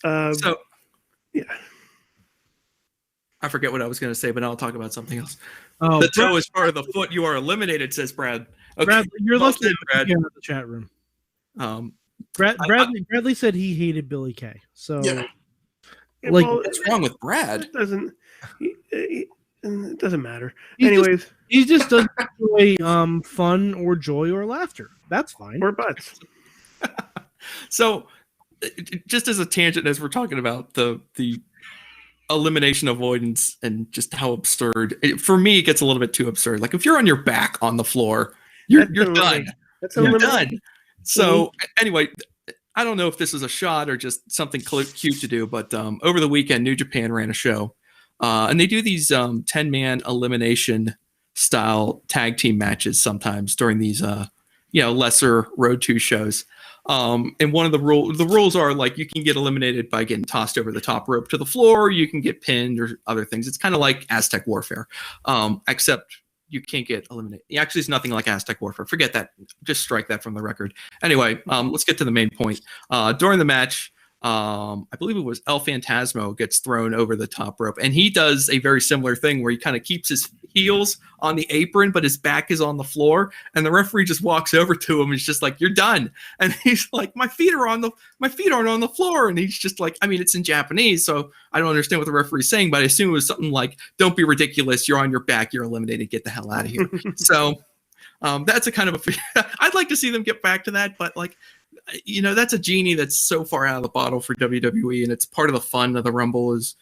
So Yeah. I forget what I was going to say, but I'll talk about something else. Oh, The toe is part of the foot. You are eliminated, says Brad. Okay. Brad, you're Well lucky said, Brad. in the chat room. I- Bradley said he hated Billy Kay. So Yeah. Like, What's wrong with Brad? It doesn't. It doesn't matter. He Anyways, he just doesn't enjoy fun or joy or laughter. That's fine. we're butts. So, just as a tangent, as we're talking about the elimination avoidance and just how absurd, for me, it gets a little bit too absurd. Like if you're on your back on the floor, you're done. That's You're elimination. done. So anyway, I don't know if this is a shot or just something cute to do, but over the weekend, New Japan ran a show, and they do these 10-man elimination style tag team matches sometimes during these lesser Road 2 shows. And one of the rules are like you can get eliminated by getting tossed over the top rope to the floor, you can get pinned or other things. It's kind of like Aztec Warfare, except you can't get eliminated. Actually, it's nothing like Aztec Warfare. Forget that. Just strike that from the record. Anyway, let's get to the main point. During the match, I believe it was El Phantasmo gets thrown over the top rope, and he does a very similar thing where he kind of keeps his heels on the apron, but his back is on the floor, and the referee just walks over to him and is just like, "You're done." And he's like, my feet aren't on the floor." And he's just like, I mean, it's in Japanese, so I don't understand what the referee's saying, but I assume it was something like, "Don't be ridiculous. You're on your back. You're eliminated. Get the hell out of here." So that's a kind of a. I'd like to see them get back to that, but like, that's a genie that's so far out of the bottle for WWE, and it's part of the fun of the Rumble is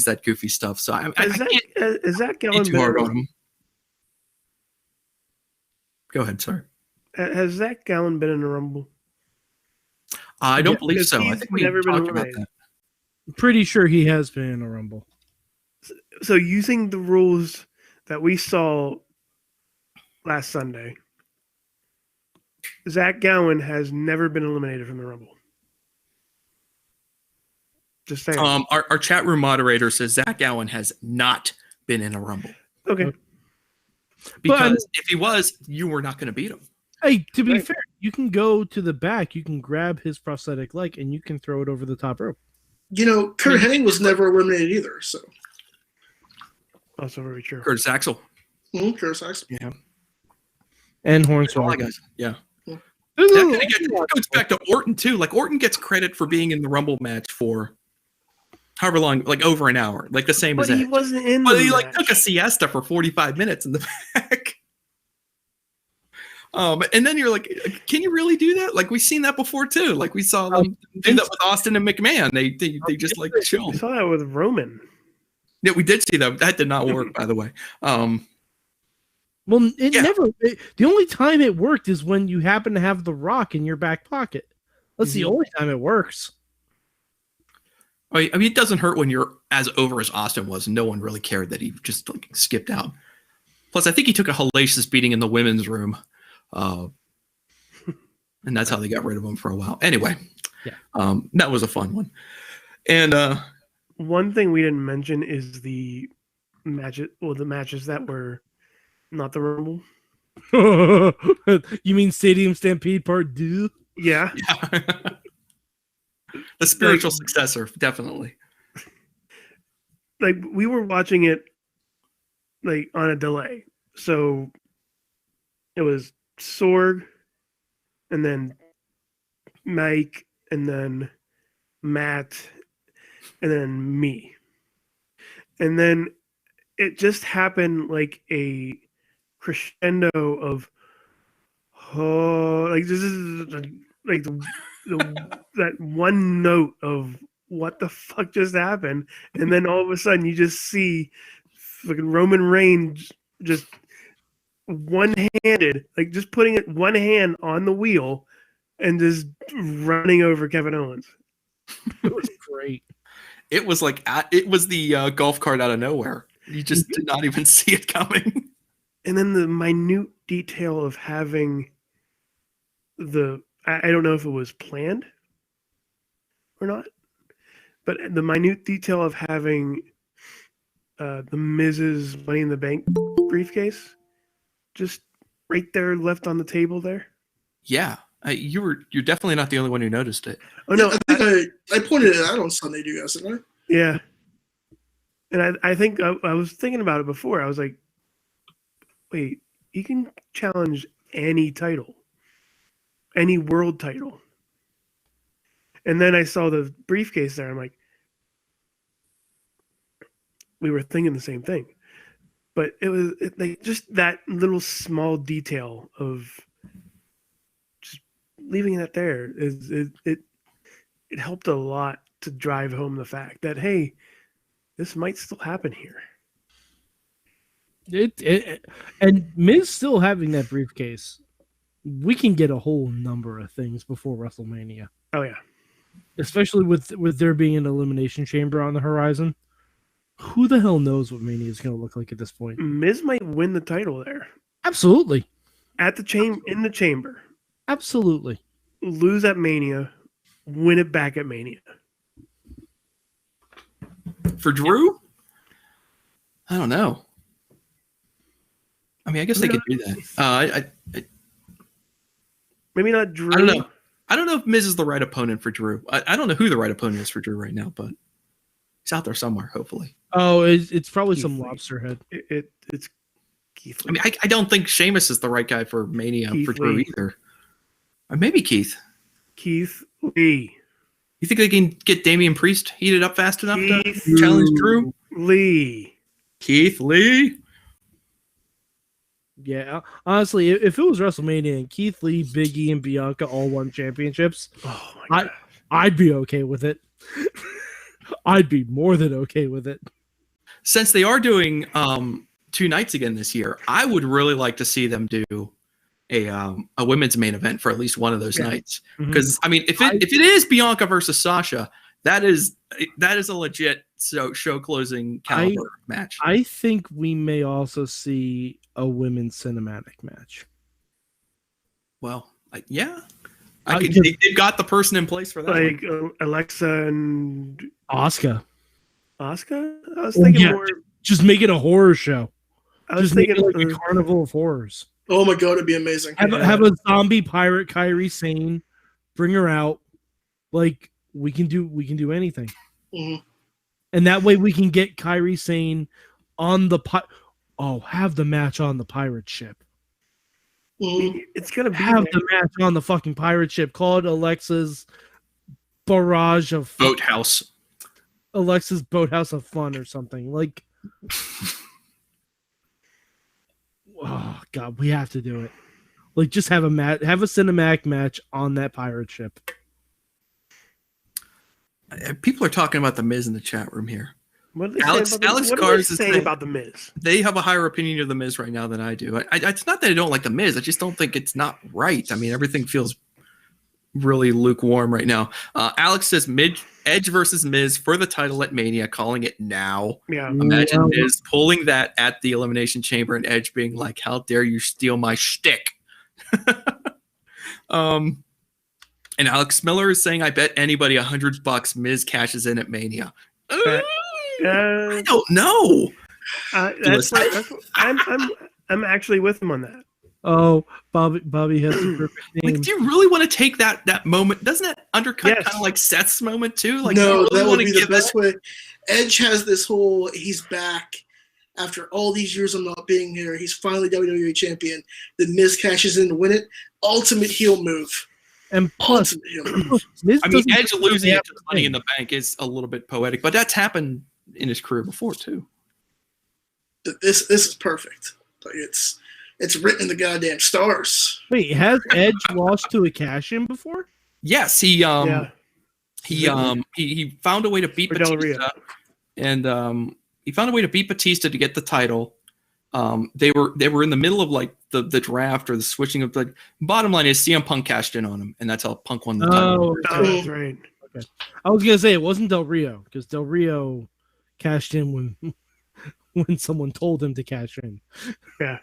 that goofy stuff. So I can't Is that be Gallen too hard been? on him. Go ahead, sorry. Has Zach Gallen been in a Rumble? I don't Yeah, believe because so. I he's think we never been talked about eliminated. that. I'm pretty sure he has been in a Rumble. So using the rules that we saw last Sunday, Zach Gowen has never been eliminated from the Rumble. Just saying. Our chat room moderator says Zach Allen has not been in a Rumble. Okay. Because if he was, you were not going to beat him. Hey, to be Right. fair, you can go to the back, you can grab his prosthetic leg, and you can throw it over the top rope. Kurt Hennig was never eliminated either. So Also very true. Curtis Axel. Curtis Axel. Yeah. And All Hornswoggle. guys. Yeah. Yeah. That goes back to Orton, too. Like, Orton gets credit for being in the Rumble match for however long, like over an hour, like the same But as he Edge. wasn't in But the he match. took a siesta for 45 minutes in the back. And then you're like, can you really do that? Like, we've seen that before too. Like, we saw them do that with Austin and McMahon. They just like We chill. saw that with Roman. Yeah, we did see that. That did not work, by the way. Well, it Yeah. never. The only time it worked is when you happen to have the Rock in your back pocket. That's the only time it works. I mean, it doesn't hurt when you're as over as Austin was. No one really cared that he just like skipped out. Plus, I think he took a hellacious beating in the women's room. And that's how they got rid of him for a while. Anyway, that was a fun one. And One thing we didn't mention is the matches. Well, the matches that were not the Rumble. You mean Stadium Stampede Part 2? Yeah. the spiritual successor, definitely. Like we were watching it like on a delay. So it was Sorg and then Mike and then Matt and then me. And then it just happened like a crescendo of like this is like that one note of what the fuck just happened, and then all of a sudden you just see fucking Roman Reigns just one-handed, like just putting it one hand on the wheel and just running over Kevin Owens. It was great. It was like it was the golf cart out of nowhere. You just did not even see it coming. And then the minute detail of having I don't know if it was planned or not, but the minute detail of having the Miz's Money in the Bank briefcase just right there left on the table there. Yeah, you're definitely not the only one who noticed it. Oh no, I think I pointed it out on Sunday to you guys, didn't I? yeah. And I think I was thinking about it before. I was like, wait, he can challenge any title, any world title. And then I saw the briefcase there. I'm like, we were thinking the same thing. But it was like just that little small detail of just leaving it there it helped a lot to drive home the fact that, hey, this might still happen here. And Miz still having that briefcase, we can get a whole number of things before WrestleMania. Oh yeah, especially with there being an elimination chamber on the horizon. Who the hell knows what Mania is going to look like at this point? Miz might win the title there. Absolutely, at the in the chamber. Absolutely, lose at Mania, win it back at Mania. For Drew? I don't know. I mean, I guess they could do that. Maybe not Drew. I don't know. I don't know if Miz is the right opponent for Drew. I don't know who the right opponent is for Drew right now, but he's out there somewhere, hopefully. Oh, it's probably some lobster head. It's Keith Lee. I mean, I don't think Sheamus is the right guy for Mania Keith for Drew Lee. either. Or maybe Keith. Keith Lee. You think they can get Damian Priest heated up fast enough Keith to challenge Drew? Lee. Keith Lee? Yeah, honestly, if it was WrestleMania and Keith Lee, Big E, and Bianca all won championships, Oh my god. I'd be okay with it. I'd be more than okay with it. Since they are doing 2 nights again this year, I would really like to see them do a women's main event for at least one of those nights. Because I mean, if it is Bianca versus Sasha, that is a legit show closing caliber match. I think we may also see a women's cinematic match. Well, yeah, they've got the person in place for that. Like Alexa and Asuka. Asuka? I was thinking more. Just make it a horror show. I was Just make thinking it like a carnival of horrors. Oh my god, it'd be amazing. Have a zombie pirate Kairi Sane. Bring her out. Like we can do anything. Mhm. And that way we can get Kairi Sane on the have the match on the pirate ship. Mhm. It's gonna be Have the match on the fucking pirate ship. Call it Alexa's barrage of Boathouse. Alexa's Boathouse of Fun or something. Like, oh god, we have to do it. Like, just have a cinematic match on that pirate ship. People are talking about the Miz in the chat room here. What are they Alex Cars is saying saying about the Miz? They have a higher opinion of the Miz right now than I do. It's not that I don't like the Miz. I just don't think it's not right. I mean, everything feels really lukewarm right now. Alex says Edge versus Miz for the title at Mania, calling it now. Yeah. Imagine Miz pulling that at the Elimination Chamber and Edge being like, "How dare you steal my shtick?" And Alex Miller is saying, "I bet anybody $100 Miz cashes in at Mania." I don't know. I'm actually with him on that. Oh, Bobby has the perfect name. Like, do you really want to take that moment? Doesn't that undercut Yes. kind of like Seth's moment too? Like, No, do you really that would wanna be the give best way. Edge has this whole, he's back after all these years of not being here. He's finally WWE champion. The Miz cashes in to win it. Ultimate heel move. And plus, Ultimate heel move. Miz I mean, doesn't Edge losing have it to to Money win. in the Bank is a little bit poetic, but that's happened in his career before too. This is perfect. Like it's written in the goddamn stars. Wait, has Edge lost to a cash-in before? Yes, he Yeah. he found a way to beat For Del Rio. Batista, and he found a way to beat Batista to get the title, They were in the middle of like the draft or the switching of the bottom line is CM Punk cashed in on him, and that's how Punk won the title. Oh, that's right. Okay. I was gonna say it wasn't Del Rio because Del Rio cashed in when someone told him to cash in. Yeah.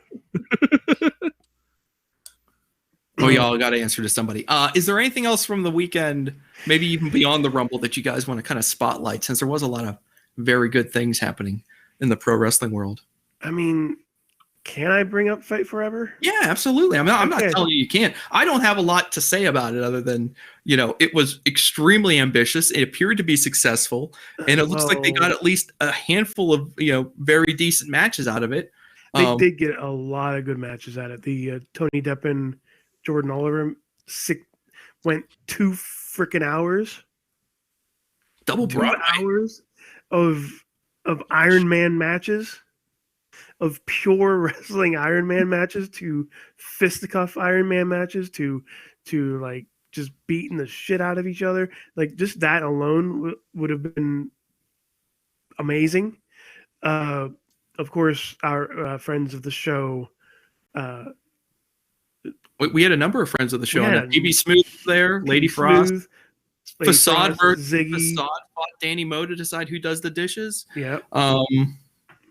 Oh, y'all got to answer to somebody. Is there anything else from the weekend, maybe even beyond the Rumble, that you guys want to kind of spotlight, since there was a lot of very good things happening in the pro wrestling world? I mean, can I bring up Fight Forever? Yeah, absolutely. I'm not Okay. telling you can't. I don't have a lot to say about it other than, it was extremely ambitious. It appeared to be successful, and it looks like they got at least a handful of, very decent matches out of it. They did get a lot of good matches at it. The Tony Deppen, Jordan Oliver went 2 freaking hours. Double 2 Broadway. hours of Iron Man matches, of pure wrestling Iron Man matches, to fisticuff Iron Man matches, to like just beating the shit out of each other. Like, just that alone would have been amazing. Of course, our friends of the show. We had a number of friends of the show. Yeah. BB Smooth was there, Lady Frost. Smooth, Lady Facade Frost, Facade Ziggy. fought Danny Moe to decide who does the dishes. Yeah.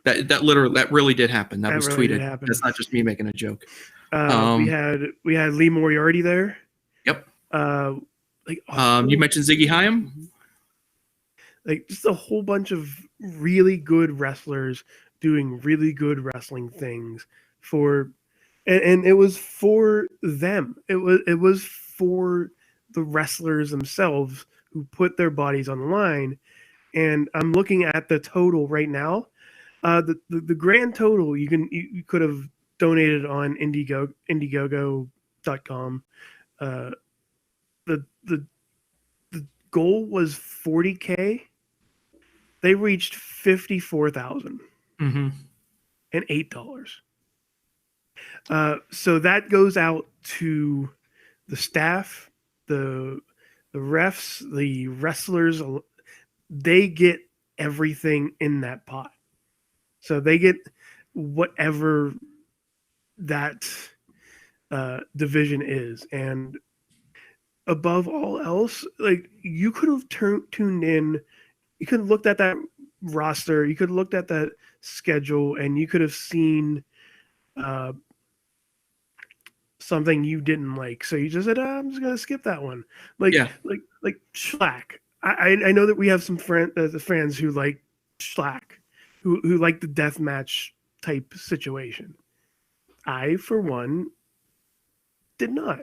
That really did happen. That was really tweeted. did happen. That's not just me making a joke. We had Lee Moriarty there. Yep. You You mentioned Ziggy Hyam. like just a whole bunch of really good wrestlers doing really good wrestling things and it was for them. It was for the wrestlers themselves who put their bodies on the line. And I'm looking at the total right now. The grand total you could have donated on Indiegogo.com. The goal was $40K. They reached $54,000 Mm-hmm. and $8. So that goes out to the staff, the refs, the wrestlers. They get everything in that pot. So they get whatever that division is. And above all else, like, you could have tuned in. You could have looked at that roster. You could have looked at that schedule, and you could have seen something you didn't like. So you just said, I'm just gonna skip that one. Like Schlack. I know that we have some fans who like Schlack, who like the death match type situation. I, for one, did not.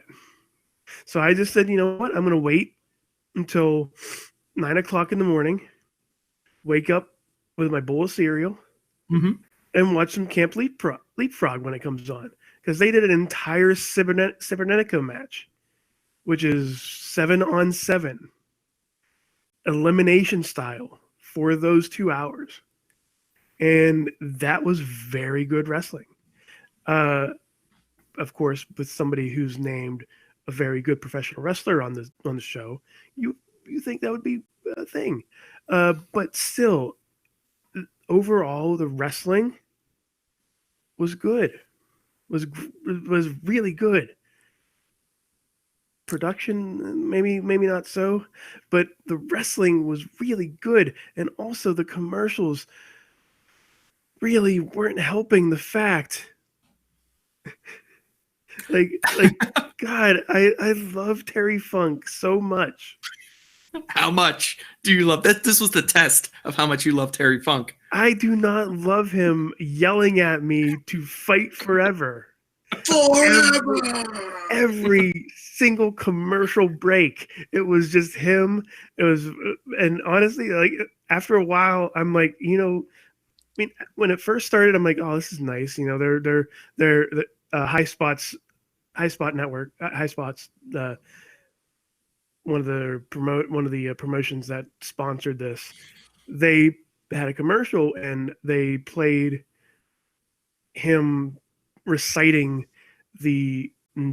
So I just said, you know what? I'm gonna wait until 9:00 in the morning, wake up with my bowl of cereal, and watch some Camp Leapfrog when it comes on. Because they did an entire Cybernetico match, which is 7-on-7, elimination style for those 2 hours. And that was very good wrestling. Of course, with somebody who's named a very good professional wrestler on the show, you think that would be a thing. But still, overall, the wrestling was good. Was really good. Production, maybe not so, but the wrestling was really good, and also the commercials really weren't helping the fact. like God, I love Terry Funk so much. How much do you love that? This was the test of how much you love Terry Funk. I do not love him yelling at me to fight forever. Forever. Every single commercial break, it was just him. And honestly, like, after a while, I'm like, when it first started, I'm like, oh, this is nice. They're High Spots Network, High Spots. One of the promotions that sponsored this, they had a commercial and they played him reciting the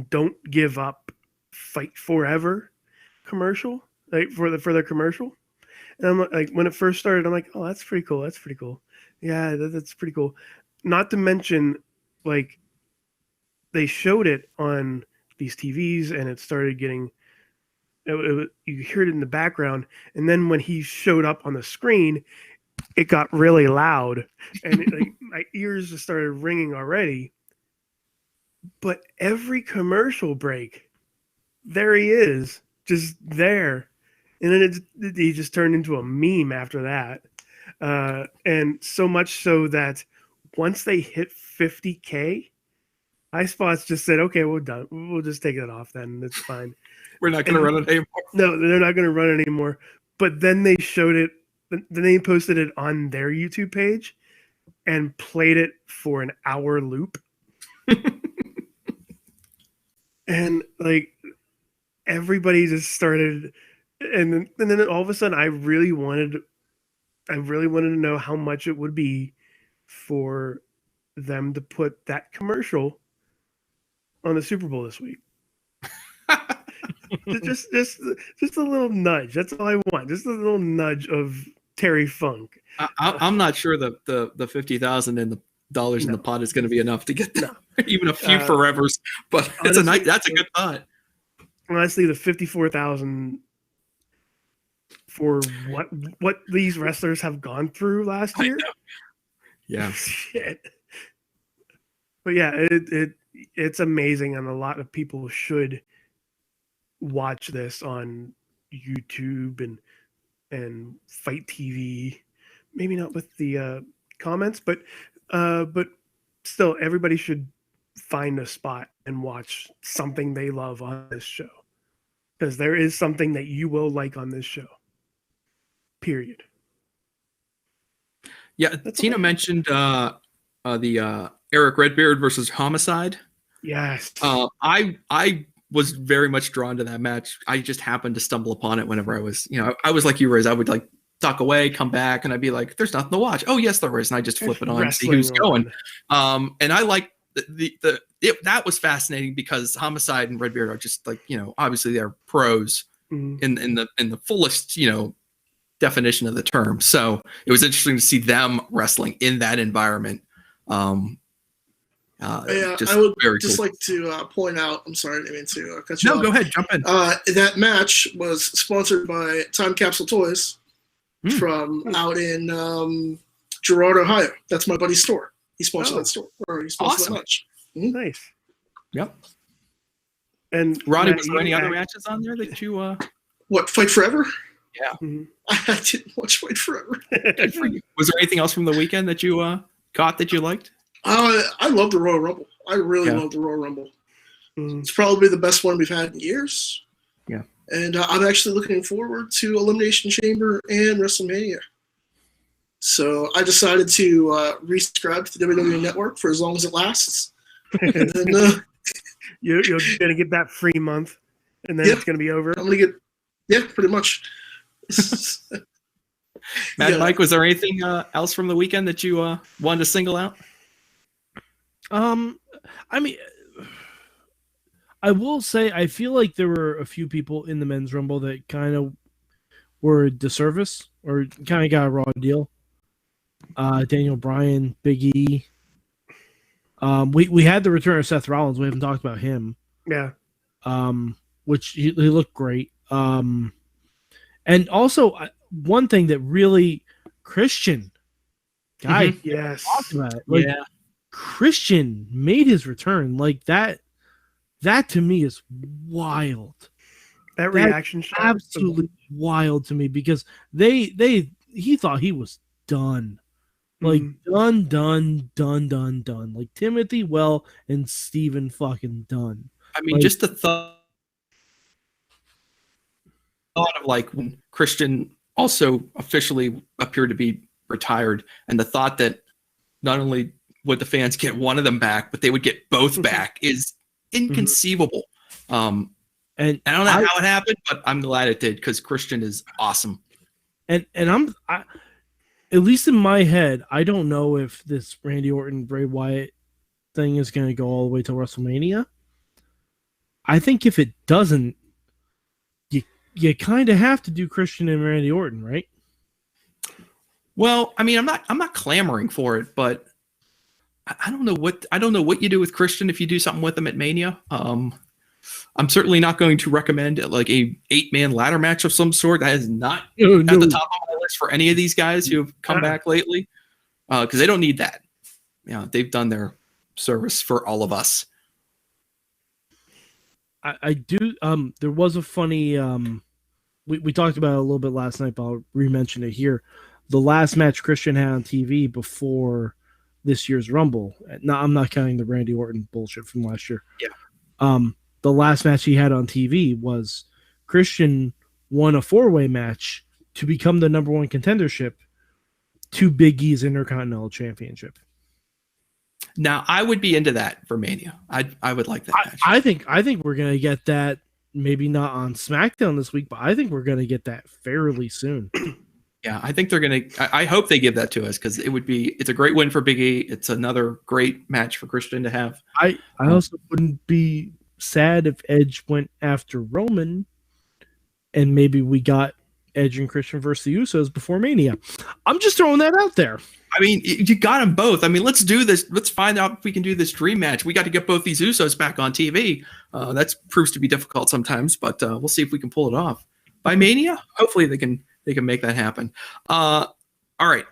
"Don't Give Up, Fight Forever" commercial, like for their commercial. And I'm like, when it first started, I'm like, oh, that's pretty cool. Yeah, that's pretty cool. not to mention, like, they showed it on these TVs, and it started getting. You heard it in the background, and then when he showed up on the screen, it got really loud, and like, my ears just started ringing already. But every commercial break, there he is, just there, and then he just turned into a meme after that, and so much so that once they hit 50K, iSpots just said, "Okay, we're done. We'll just take it off. Then it's fine. We're not going to run it anymore." No, they're not going to run it anymore. But then they showed it. Then they posted it on their YouTube page and played it for an hour loop. And like everybody just started, and then all of a sudden, I really wanted to know how much it would be for them to put that commercial on the Super Bowl this week. just a little nudge. That's all I want. Just a little nudge of Terry Funk. I'm not sure the $50,000 and the dollars in the pot is going to be enough to get them. Even a few forevers, but that's a good thought. Honestly, the $54,000 for what these wrestlers have gone through last year. Yeah. Shit. But yeah, it's amazing, and a lot of people should watch this on YouTube and Fight TV. Maybe not with the comments, but still, everybody should find a spot and watch something they love on this show, because there is something that you will like on this show. Period. Yeah, Tina mentioned the Eric Redbeard versus Homicide. Yes. I was very much drawn to that match. I just happened to stumble upon it whenever I was like you, Riz. I would like tuck away, come back, and I'd be like, "There's nothing to watch." Oh, yes, there is, and I just flip it on and see who's going. And I like that was fascinating because Homicide and Redbeard are just like, obviously they're pros in the fullest definition of the term. So it was interesting to see them wrestling in that environment. I would just like to point out, I'm sorry, I didn't mean to cut you off. No, go ahead, jump in. That match was sponsored by Time Capsule Toys from out in Girard, Ohio. That's my buddy's store. He sponsored that store. Or he sponsored that match. Nice. Yep. And Ronnie, was there any other matches on there that you What, Fight Forever? Yeah. I didn't watch Fight Forever. Good for you. Was there anything else from the weekend that you caught that you liked? I love the Royal Rumble. I really love the Royal Rumble. It's probably the best one we've had in years. Yeah. And I'm actually looking forward to Elimination Chamber and WrestleMania. So I decided to resubscribe to the WWE Network for as long as it lasts. And then you're going to get that free month, and then it's going to be over. I'm going to get, pretty much. Mike, was there anything else from the weekend that you wanted to single out? I mean, I will say I feel like there were a few people in the men's rumble that kind of were a disservice or kind of got a raw deal. Daniel Bryan, Big E. We had the return of Seth Rollins. We haven't talked about him. Yeah. Which he looked great. And also one thing that really Christian guy yes talked about it. Like, Christian made his return like that. That to me is wild. That reaction shot, absolutely wild to me because he thought he was done. Like done. Like Timothy Well and Steven fucking done. I mean, like, just the thought of like when Christian also officially appeared to be retired, and the thought that not only would the fans get one of them back, but they would get both back is inconceivable. And I don't know how it happened, but I'm glad it did because Christian is awesome. And I'm at least in my head, I don't know if this Randy Orton Bray Wyatt thing is going to go all the way to WrestleMania. I think if it doesn't, you kind of have to do Christian and Randy Orton, right? Well, I mean, I'm not clamoring for it, but I don't know what you do with Christian if you do something with him at Mania. I'm certainly not going to recommend like a 8-man ladder match of some sort. That is not at the top of my list for any of these guys who have come back lately, because they don't need that. They've done their service for all of us. I do. There was a funny. We talked about it a little bit last night, but I'll re-mention it here. The last match Christian had on TV before this year's Rumble. No, I'm not counting the Randy Orton bullshit from last year. Yeah. The last match he had on TV was Christian won a 4-way match to become the number 1 contendership to Big E's Intercontinental Championship. Now, I would be into that for Mania. I would like that match. I think we're gonna get that. Maybe not on SmackDown this week, but I think we're gonna get that fairly soon. Yeah, I think they're gonna. I hope they give that to us because it's a great win for Big E. It's another great match for Christian to have. I also wouldn't be sad if Edge went after Roman, and maybe we got Edge and Christian versus the Usos before Mania. I'm just throwing that out there. I mean, you got them both. I mean, let's do this. Let's find out if we can do this dream match. We got to get both these Usos back on TV. That proves to be difficult sometimes, but we'll see if we can pull it off by Mania. Hopefully, they can make that happen. All right.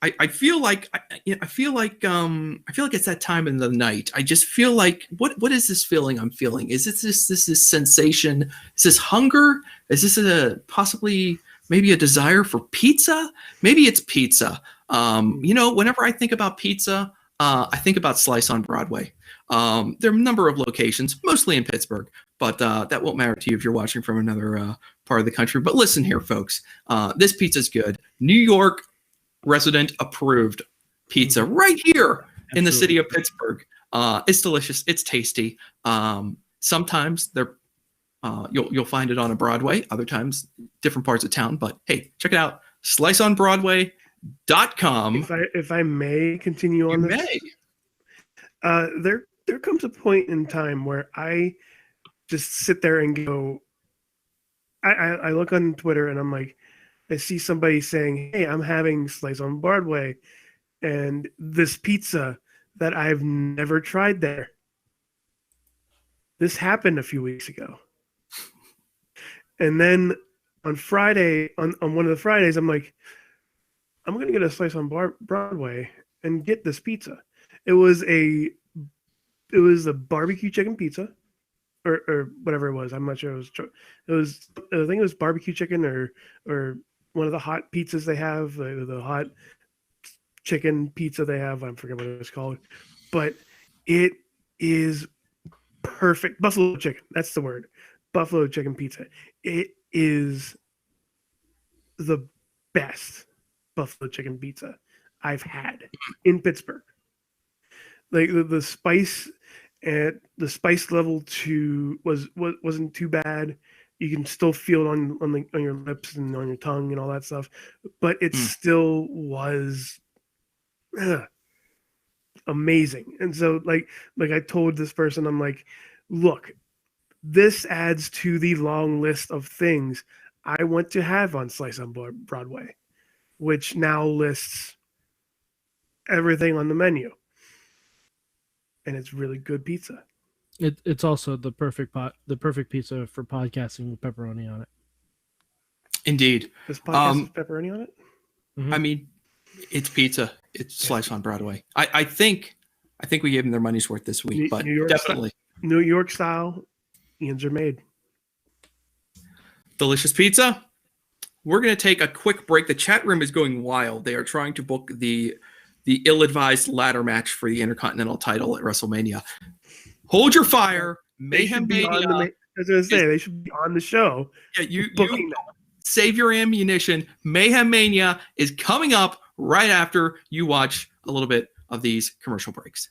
I feel like it's that time in the night. I just feel like what is this feeling I'm feeling? Is this sensation? Is this hunger? Is this possibly maybe a desire for pizza? Maybe it's pizza. Whenever I think about pizza, I think about Slice on Broadway. There are a number of locations, mostly in Pittsburgh, but that won't matter to you if you're watching from another part of the country. But listen here, folks, this pizza's good. New York resident approved pizza right here in the city of Pittsburgh. It's delicious. It's tasty. Sometimes you'll find it on a Broadway. Other times, different parts of town. But hey, check it out. SliceOnBroadway.com. If I may continue on this, there comes a point in time where I just sit there and go. I look on Twitter and I'm like, I see somebody saying, "Hey, I'm having Slice on Broadway, and this pizza that I've never tried there." This happened a few weeks ago, and then on Friday, on one of the Fridays, I'm like, I'm going to get a Slice on Broadway and get this pizza. It was a barbecue chicken pizza, or whatever it was. I'm not sure. I think it was barbecue chicken or one of the hot pizzas they have, the hot chicken pizza they have. I forget what it's called, but it is perfect. Buffalo chicken. That's the word. Buffalo chicken pizza. It is the best buffalo chicken pizza I've had in Pittsburgh. Like the spice and the spice level wasn't too bad. You can still feel it on your lips and on your tongue and all that stuff, but it still was amazing. And so like I told this person, I'm like, look, this adds to the long list of things I want to have on Slice on Broadway, which now lists everything on the menu. And it's really good pizza. It's also the perfect pizza for podcasting with pepperoni on it. Indeed. This podcast has pepperoni on it? Mm-hmm. I mean, it's pizza. It's Slice on Broadway. I think we gave them their money's worth this week, but definitely. New York style, ends are made. Delicious pizza. We're going to take a quick break. The chat room is going wild. They are trying to book the ill-advised ladder match for the Intercontinental title at WrestleMania. Hold your fire. Mayhem Mania. I was going to say, they should be on the show. Yeah, you save your ammunition. Mayhem Mania is coming up right after you watch a little bit of these commercial breaks.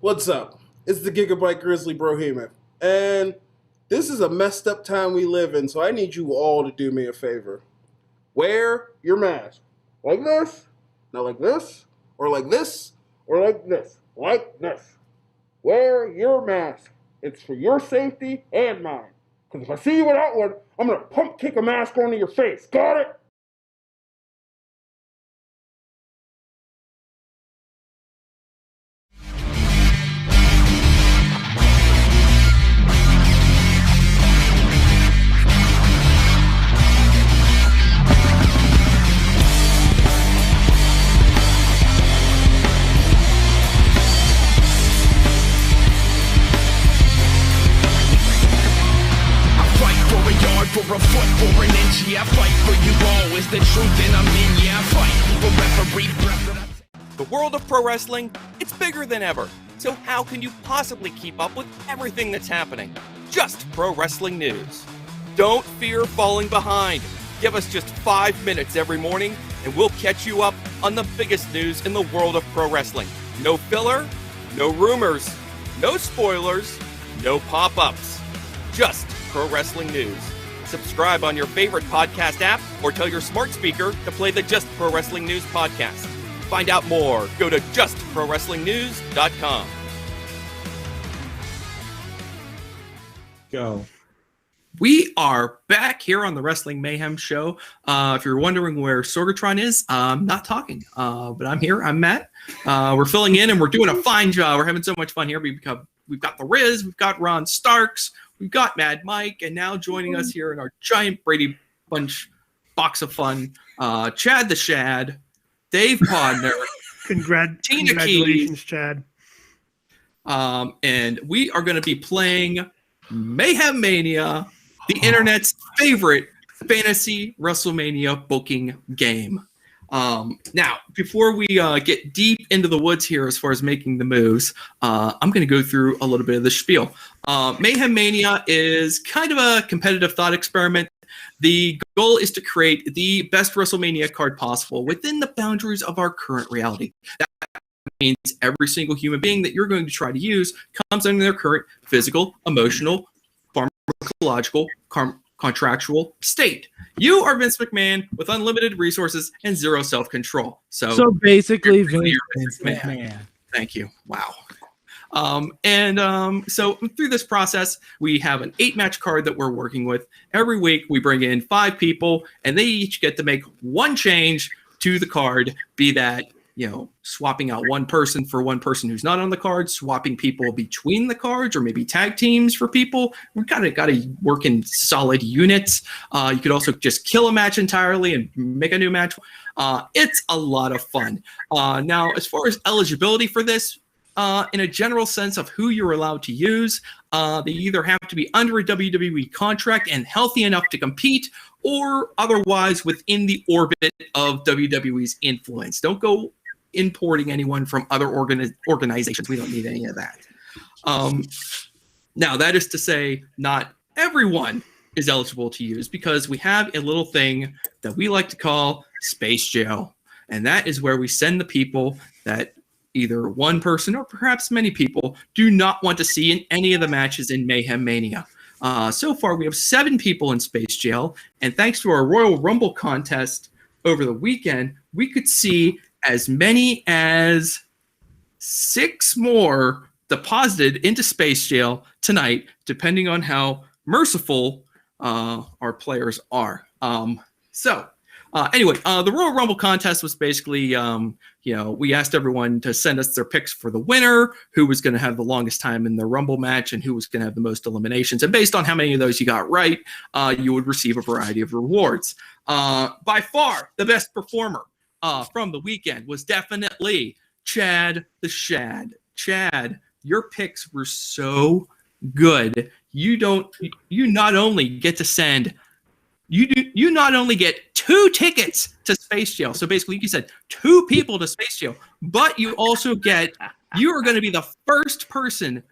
What's up? It's the Gigabyte Grizzly Brohemoth, and this is a messed up time we live in, so I need you all to do me a favor. Wear your mask. Like this, not like this, or like this, or like this, like this. Wear your mask. It's for your safety and mine. Because if I see you without one, I'm going to pump kick a mask onto your face. Got it? For a foot, for an inch, yeah, I fight for you all. Is the truth and I'm in, yeah, I fight for referee. The world of pro wrestling, it's bigger than ever. So how can you possibly keep up with everything that's happening? Just pro wrestling news. Don't fear falling behind. Give us just 5 minutes every morning and we'll catch you up on the biggest news in the world of pro wrestling. No filler, no rumors, no spoilers, no pop-ups. Just pro wrestling news. Subscribe on your favorite podcast app or tell your smart speaker to play the Just Pro Wrestling News podcast. Find out more. Go to justprowrestlingnews.com. Go. We are back here on the Wrestling Mayhem Show. If you're wondering where Sorgatron is, I'm not talking, but I'm here. I'm Matt. We're filling in and we're doing a fine job. We're having so much fun here. We've got the Riz, we've got Ron Starks, we've got Mad Mike, and now joining us here in our giant Brady Bunch box of fun, Chad the Shad, Dave Podner, Congratulations, Chad. And we are going to be playing Mayhem Mania, the internet's favorite fantasy WrestleMania booking game. Now, before we get deep into the woods here as far as making the moves, I'm going to go through a little bit of the spiel. Mayhem Mania is kind of a competitive thought experiment. The goal is to create the best WrestleMania card possible within the boundaries of our current reality. That means every single human being that you're going to try to use comes under their current physical, emotional, pharmacological, contractual state. You are Vince McMahon with unlimited resources and zero self-control. So basically, Vince McMahon. Thank you. Wow. So through this process, we have an 8-match card that we're working with. Every week, we bring in 5 people, and they each get to make one change to the card, be that, swapping out one person for one person who's not on the card, swapping people between the cards, or maybe tag teams for people. We've got to work in solid units. You could also just kill a match entirely and make a new match. It's a lot of fun. Now, as far as eligibility for this, in a general sense of who you're allowed to use, they either have to be under a WWE contract and healthy enough to compete, or otherwise within the orbit of WWE's influence. Don't go importing anyone from other organizations. We don't need any of that. Now, that is to say, not everyone is eligible to use, because we have a little thing that we like to call Space Jail. And that is where we send the people that either one person or perhaps many people do not want to see in any of the matches in Mayhem Mania. So far, we have 7 people in Space Jail, and thanks to our Royal Rumble contest over the weekend, we could see as many as 6 more deposited into Space Jail tonight, depending on how merciful our players are. Anyway, the Royal Rumble contest was basically, we asked everyone to send us their picks for the winner, who was going to have the longest time in the Rumble match, and who was going to have the most eliminations. And based on how many of those you got right, you would receive a variety of rewards. By far, the best performer from the weekend was definitely Chad the Shad. Chad, your picks were so good. You not only get to send... You not only get 2 tickets to Space Jail, so basically you said 2 people to Space Jail, but you also you are going to be the first person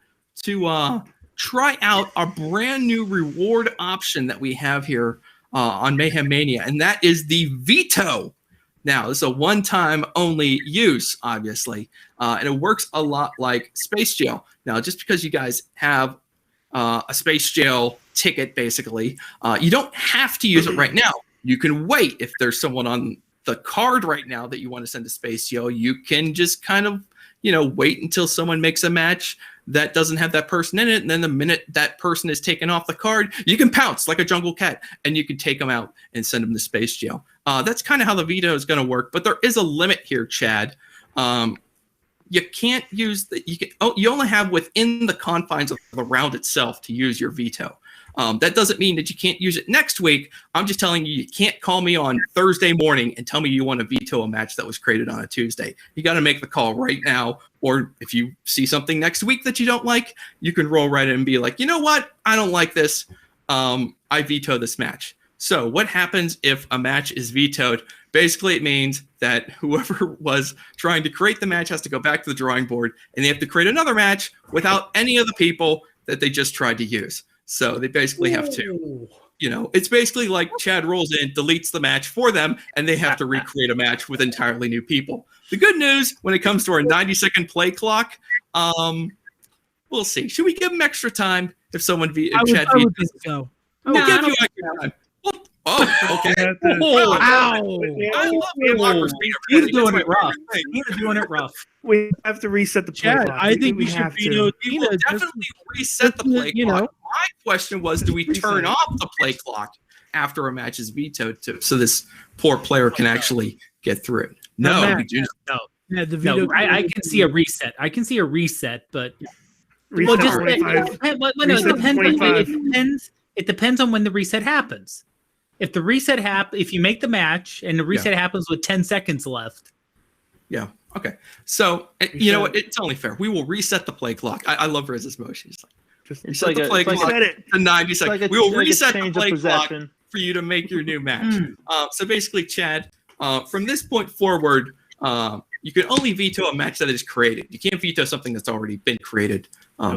to try out a brand new reward option that we have here on Mayhem Mania, and that is the Veto Now, this is a one-time only use, obviously, and it works a lot like Space Jail. Now, just because you guys have a Space Jail ticket, basically, you don't have to use it right now. You can wait. If there's someone on the card right now that you want to send to Space Jail, you can just kind of, wait until someone makes a match that doesn't have that person in it, and then the minute that person is taken off the card, you can pounce like a jungle cat, and you can take them out and send them to Space Jail. That's kind of how the veto is going to work, but there is a limit here, Chad. You can't use you only have within the confines of the round itself to use your veto. That doesn't mean that you can't use it next week. I'm just telling you can't call me on Thursday morning and tell me you want to veto a match that was created on a Tuesday. You got to make the call right now. Or if you see something next week that you don't like, you can roll right in and be like, you know what? I don't like this. I veto this match. So what happens if a match is vetoed? Basically, it means that whoever was trying to create the match has to go back to the drawing board, and they have to create another match without any of the people that they just tried to use. So they basically have to, it's basically like Chad rolls in, deletes the match for them, and they have to recreate a match with entirely new people. The good news when it comes to our 90-second play clock, we'll see. Should we give them extra time if someone Chad I would think so. We'll give you extra time. Oh, okay. Wow. He's doing it rough. He's doing it rough. We have to reset the play Chad, clock. I think we should have veto to. We will definitely reset the play clock. My question was, do we turn off the play clock after a match is vetoed so this poor player can actually get through it? No, we do not. Yeah, the veto. No, I can see a reset. I can see a reset, but Reset just 25. it depends on when the reset happens. If the reset if you make the match and the reset happens with 10 seconds left. Yeah. Okay. So you know what? It's only fair. We will reset the play clock. I love Riz's motion. It's like reset the play clock to 90 seconds. We will reset the play clock for you to make your new match. So basically, Chad, from this point forward, you can only veto a match that is created. You can't veto something that's already been created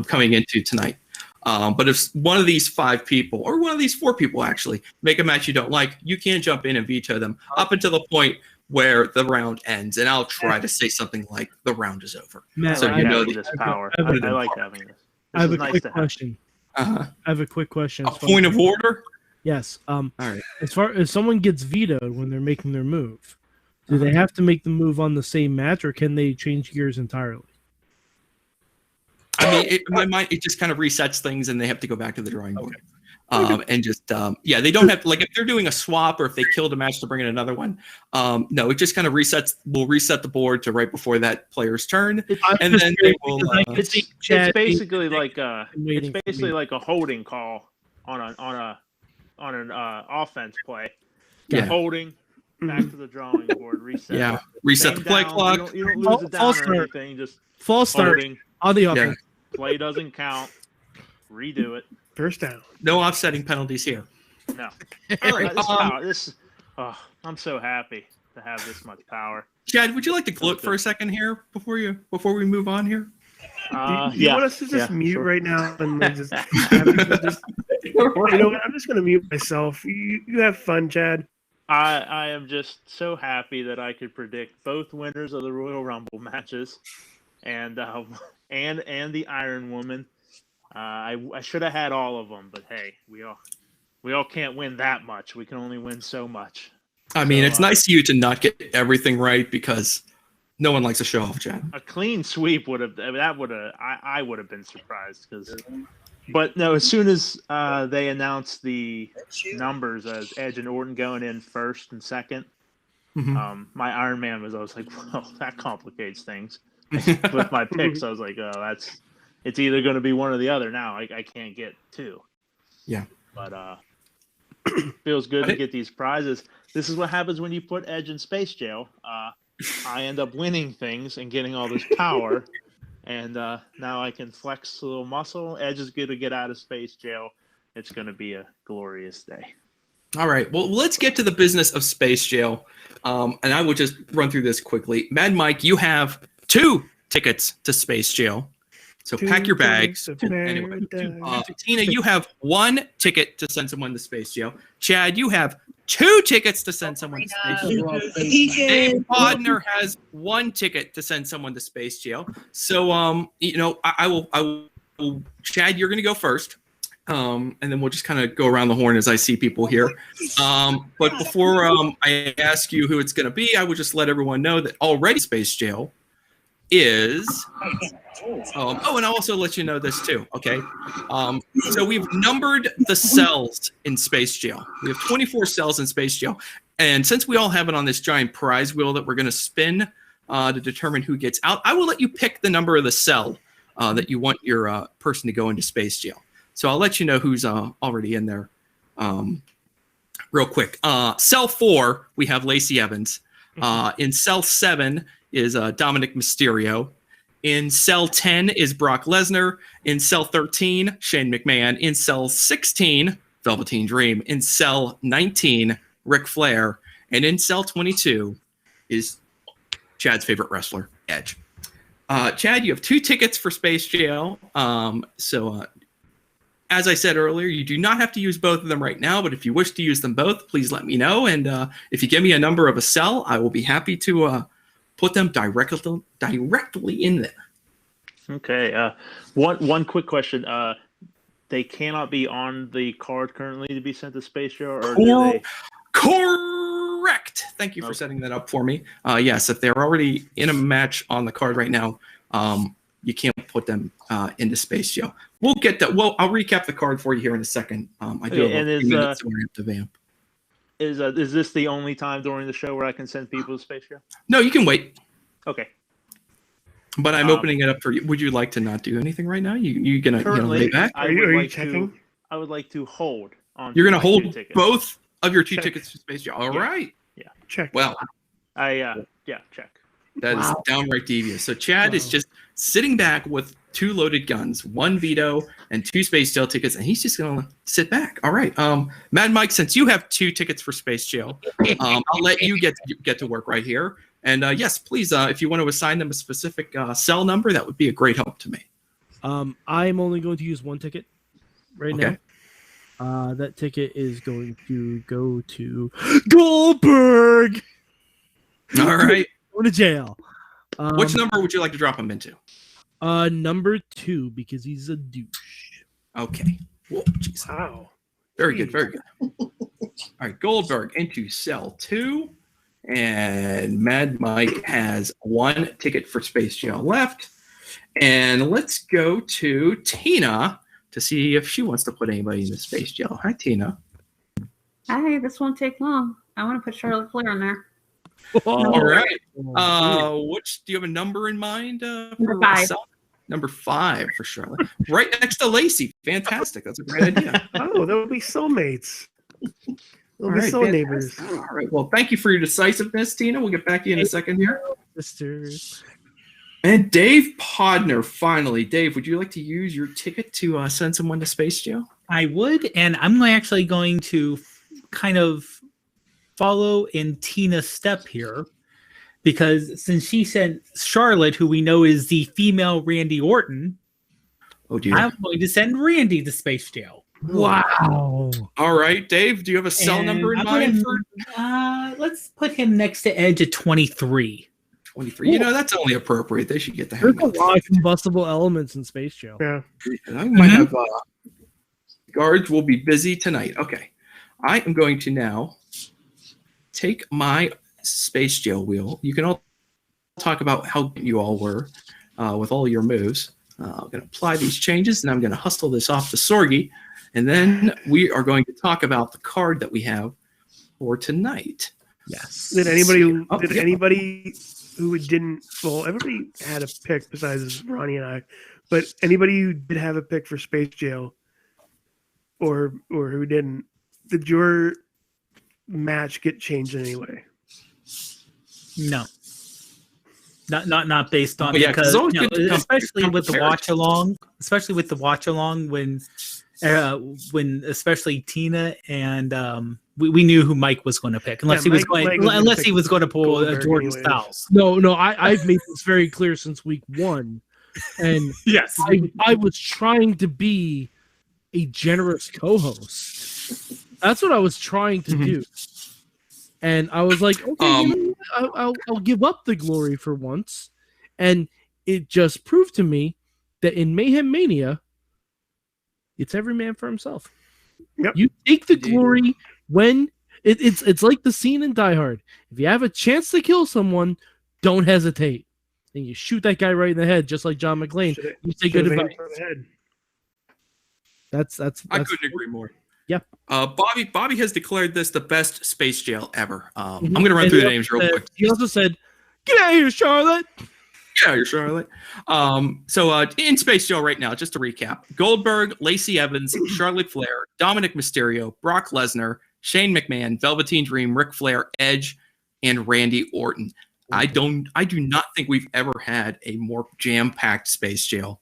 coming into tonight. But if one of these 5 people, or one of these 4 people actually, make a match you don't like, you can jump in and veto them up until the point where the round ends. And I'll try to say something like the round is over. Matt, So you know this power. I like having this. I have a quick question. I have a quick question. A point of order? Yes. All right. As far as someone gets vetoed when they're making their move, do they have to make the move on the same match, or can they change gears entirely? I mean, in my mind, it just kind of resets things, and they have to go back to the drawing board. And just, they don't have to, like, if they're doing a swap or if they killed a match to bring in another one, no, it just kind of resets. We'll reset the board to right before that player's turn, and then they will. It's basically like a holding call on an offense play. Holding. Back to the drawing board. Reset. Yeah. Reset the play clock. You don't lose it down or anything. Just false start on the offense. Play doesn't count. Redo it. First down. No offsetting penalties here. No. All right. I'm so happy to have this much power. Chad, would you like to gloat for a second here before we move on here? Do you want us to just mute right now and then just you know what? I'm just gonna mute myself. You have fun, Chad. I am just so happy that I could predict both winners of the Royal Rumble matches, and the Iron Woman. I should have had all of them, but hey, we all can't win that much. We can only win so much. I mean, it's nice of you to not get everything right, because no one likes to show off, Chad. A clean sweep would have I would have been surprised But no, as soon as they announced the numbers as Edge and Orton going in first and second, my Iron Man was always like, well, that complicates things. With my picks, I was like, oh, it's either going to be one or the other now. I can't get 2. Yeah. But feels good to get these prizes. This is what happens when you put Edge in Space Jail. I end up winning things and getting all this power. And now I can flex a little muscle. Edge is going to get out of Space Jail. It's going to be a glorious day. All right. Well, let's get to the business of Space Jail. And I will just run through this quickly. Mad Mike, you have 2 tickets to Space Jail. So pack your bags. Anyway, Tina, you have 1 ticket to send someone to Space Jail. Chad, you have 2 tickets to send someone to Space Jail. Dave Podner has 1 ticket to send someone to Space Jail. So, I will. Chad, you're going to go first, and then we'll just kind of go around the horn as I see people here. But before I ask you who it's going to be, I would just let everyone know that already Space Jail is. And I'll also let you know this too. Okay, so we've numbered the cells in Space Jail. We have 24 cells in Space Jail, and since we all have it on this giant prize wheel that we're going to spin to determine who gets out, I will let you pick the number of the cell that you want your person to go into Space Jail. So I'll let you know who's already in there real quick. Cell 4, we have Lacey Evans. In cell 7 is Dominic Mysterio. In cell 10 is Brock Lesnar. In cell 13, Shane McMahon. In cell 16, Velveteen Dream. In cell 19, Ric Flair. And in cell 22 is Chad's favorite wrestler, Edge. Chad, you have 2 tickets for Space Jail. As I said earlier, you do not have to use both of them right now, but if you wish to use them both, please let me know. And if you give me a number of a cell, I will be happy to put them directly in there. Okay. One quick question. They cannot be on the card currently to be sent to Space Jail, or do they? Correct. Thank you for setting that up for me. Yes, if they're already in a match on the card right now, you can't put them into Space Jail. We'll get that. Well, I'll recap the card for you here in a second. I do have a few minutes where I have to vamp. Is this the only time during the show where I can send people to Space Jail? No, you can wait. Okay. But I'm opening it up for you. Would you like to not do anything right now? You gonna lay back? Are you checking? I would like to hold on. You're gonna hold both of your 2 tickets to Space Jail. All right. Yeah. Check. Well, check. That is downright devious. So Chad is just sitting back with 2 loaded guns, 1 veto, and 2 Space Jail tickets, and he's just gonna sit back. All right. Mad Mike, since you have 2 tickets for Space Jail, I'll let you get to work right here. And yes, please, if you want to assign them a specific cell number, that would be a great help to me. I'm only going to use 1 ticket right now. That ticket is going to go to Goldberg. All right. Going to jail. Which number would you like to drop him into? Number 2, because he's a douche. Okay. Whoa, geez. Wow. Very good. Very good. All right, Goldberg into cell 2. And Mad Mike has 1 ticket for Space Jail left. And let's go to Tina to see if she wants to put anybody in the Space Jail. Hi, Tina. Hi, this won't take long. I want to put Charlotte Flair in there. All right. Do you have a number in mind? Number 5. Number 5 for Charlotte. Right next to Lacey. Fantastic. That's a great idea. Oh, that would be soulmates. They'll be soul neighbors. All right. Well, thank you for your decisiveness, Tina. We'll get back to you in a second here. Sisters. And Dave Podner, finally. Dave, would you like to use your ticket to send someone to Space Jail? I would, and I'm actually going to kind of follow in Tina's step here, because since she sent Charlotte, who we know is the female Randy Orton, I'm going to send Randy to Space Jail. Wow. All right, Dave, do you have a cell number in mind for? Let's put him next to Edge at 23. 23. You know, that's only appropriate. They should get the hang There's a lot of combustible elements in Space Jail. Yeah. I might have guards will be busy tonight. Okay. I am going to now take my Space Jail wheel. You can all talk about how good you all were with all your moves. I'm going to apply these changes, and I'm going to hustle this off to Sorgi. And then we are going to talk about the card that we have for tonight. Yes. Did anybody who didn't? Well, everybody had a pick besides Ronnie and I, but anybody who did have a pick for Space Jail, or who didn't, did your match get changed in any way? No. Not based on, yeah, because especially with the watch along when especially Tina and we knew who Mike was going to pick, unless he was going to pull Jordan Styles. No, I've made this very clear since week 1 And Yes. I was trying to be a generous co-host. That's what I was trying to do. And I was like, okay, you know what? I'll give up the glory for once. And it just proved to me that in Mayhem Mania, it's every man for himself. Yep. You take the glory when it's like the scene in Die Hard. If you have a chance to kill someone, don't hesitate. And you shoot that guy right in the head, just like John McClane. You say good advice. That's I couldn't agree more. Yeah. Bobby has declared this the best space jail ever. I'm going to run through the names real quick. He also said, "Get out of here, Charlotte." Yeah, you're Charlotte. So in Space Jail right now, just to recap: Goldberg, Lacey Evans, Charlotte Flair, Dominic Mysterio, Brock Lesnar, Shane McMahon, Velveteen Dream, Ric Flair, Edge, and Randy Orton. I do not think we've ever had a more jam-packed Space Jail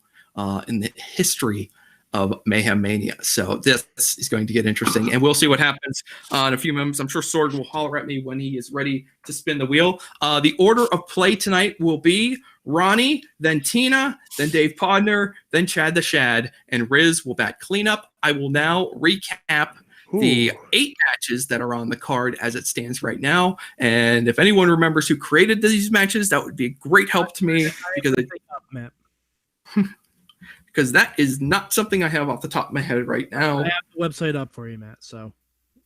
in the history of Mayhem Mania. So this is going to get interesting, and we'll see what happens in a few moments. I'm sure Sorg will holler at me when he is ready to spin the wheel. The order of play tonight will be Ronnie, then Tina, then Dave Podner, then Chad the Shad, and Riz will bat cleanup. I will now recap the 8 matches that are on the card as it stands right now. And if anyone remembers who created these matches, that would be a great help to me because that is not something I have off the top of my head right now. I have the website up for you, Matt. So,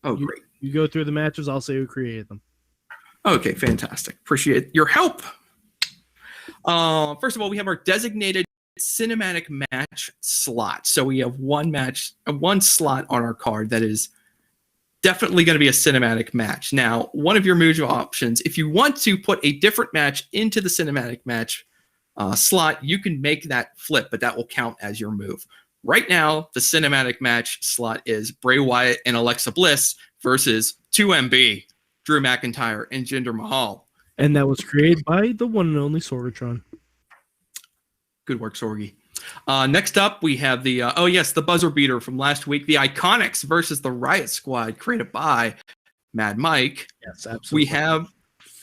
great. You go through the matches. I'll say who created them. Okay, fantastic. Appreciate your help. First of all, we have our designated cinematic match slot. So we have one slot on our card that is definitely going to be a cinematic match. Now, one of your move options, if you want to put a different match into the cinematic match slot, you can make that flip, but that will count as your move. Right now, the cinematic match slot is Bray Wyatt and Alexa Bliss versus 2MB, Drew McIntyre and Jinder Mahal. And that was created by the one and only Sorgatron. Good work, Sorgi. Next up, we have the buzzer beater from last week, the Iconics versus the Riot Squad, created by Mad Mike. Yes, absolutely. We have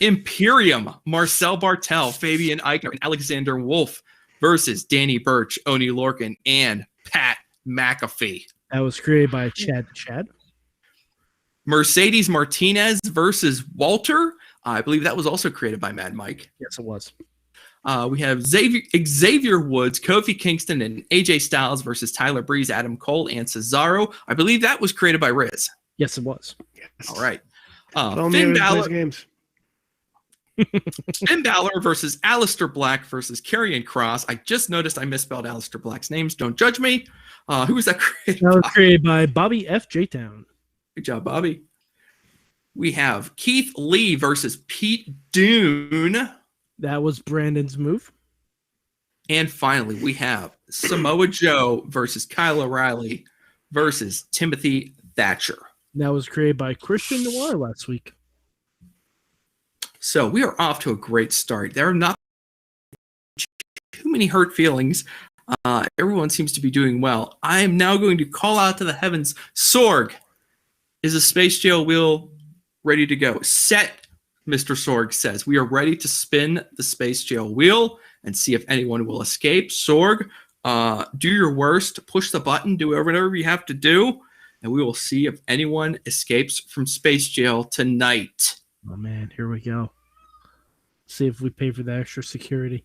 Imperium, Marcel Bartel, Fabian Eichner, and Alexander Wolf versus Danny Burch, Oni Lorcan, and Pat McAfee. That was created by Chad. Mercedes Martinez versus Walter. I believe that was also created by Mad Mike. Yes, it was. We have Xavier Woods, Kofi Kingston, and AJ Styles versus Tyler Breeze, Adam Cole, and Cesaro. I believe that was created by Riz. Yes, it was. Yes. All right. Finn Balor versus Aleister Black versus Karrion Kross. I just noticed I misspelled Aleister Black's names. Don't judge me. Who was that created by? That was created by Bobby F. J-Town. Good job, Bobby. We have Keith Lee versus Pete Dunne. That was Brandon's move. And finally, we have Samoa Joe versus Kyle O'Reilly versus Timothy Thatcher. That was created by Christian Noir last week. So we are off to a great start. There are not too many hurt feelings. Everyone seems to be doing well. I am now going to call out to the heavens. Sorg, is the Space Jail wheel ready to go? Set, Mr. Sorg says. We are ready to spin the Space Jail wheel and see if anyone will escape. Sorg, do your worst. Push the button. Do whatever you have to do. And we will see if anyone escapes from Space Jail tonight. Oh, man. Here we go. See if we pay for the extra security.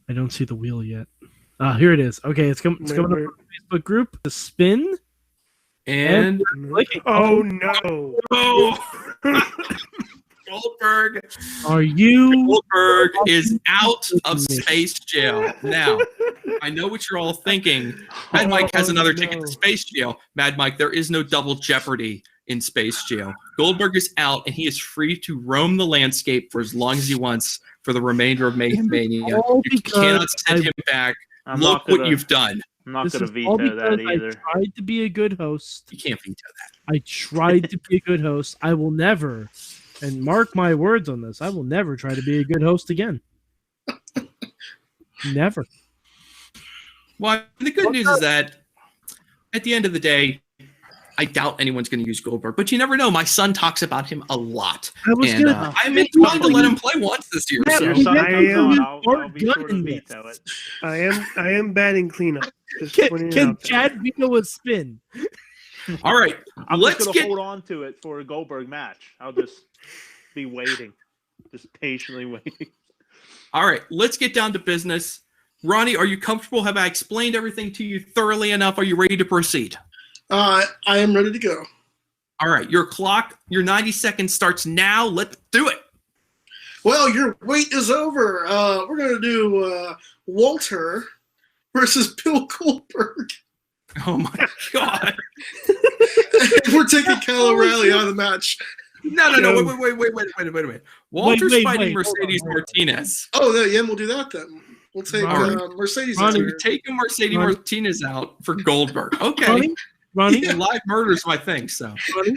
I don't see the wheel yet. Here it is. Okay, it's coming up on the Facebook group. The spin. And oh no! Oh. Goldberg. Goldberg is out of Space Jail. Now, I know what you're all thinking. Mad Mike has another ticket to Space Jail. Mad Mike, there is no double jeopardy in Space Jail. Goldberg is out, and he is free to roam the landscape for as long as he wants for the remainder of Mayhem Mania. You cannot send him back. Look what you've done. I'm not going to veto that either. I tried to be a good host. You can't veto that. I tried to be a good host. I will never, and mark my words on this, I will never try to be a good host again. Never. Well, the good news is that at the end of the day, I doubt anyone's going to use Goldberg, but you never know. My son talks about him a lot. I'm inclined to let him play once this year. Yeah, So. Your son I comes am- on, I'll be sure to veto it. I am batting cleanup. Just pointing it Can out there. Chad veto a spin? All right, I'm let's just going get. to hold on to it for a Goldberg match. I'll just be waiting, just patiently waiting. All right, let's get down to business. Ronnie, are you comfortable? Have I explained everything to you thoroughly enough? Are you ready to proceed? I am ready to go. All right, your clock, your 90 seconds starts now. Let's do it. Well, your wait is over. We're going to do Walter versus Bill Goldberg. Oh my God. We're taking Kyle O'Reilly out of the match. No. Wait. Walter's fighting Mercedes Martinez. Oh, yeah, we'll do that then. We'll take Mercedes. So you're taking Mercedes Martinez out for Goldberg. Okay. Ronnie, And live murder is my thing, so. Ronnie,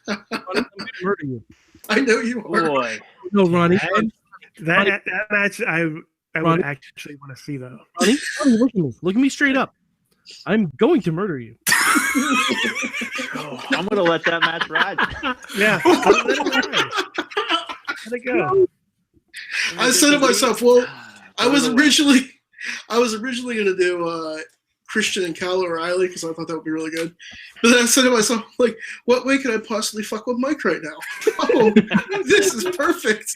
I'm gonna murder you. I know you are. Boy. No, Ronnie. That match I would actually want to see though. Ronnie, look at me. Look at me straight up. I'm going to murder you. I'm going to let that match ride. Yeah. Let it go. I said to myself, well, I was originally going to do Christian and Kyle O'Reilly because I thought that would be really good. But then I said to myself, like, what way could I possibly fuck with Mike right now? Oh, this is perfect.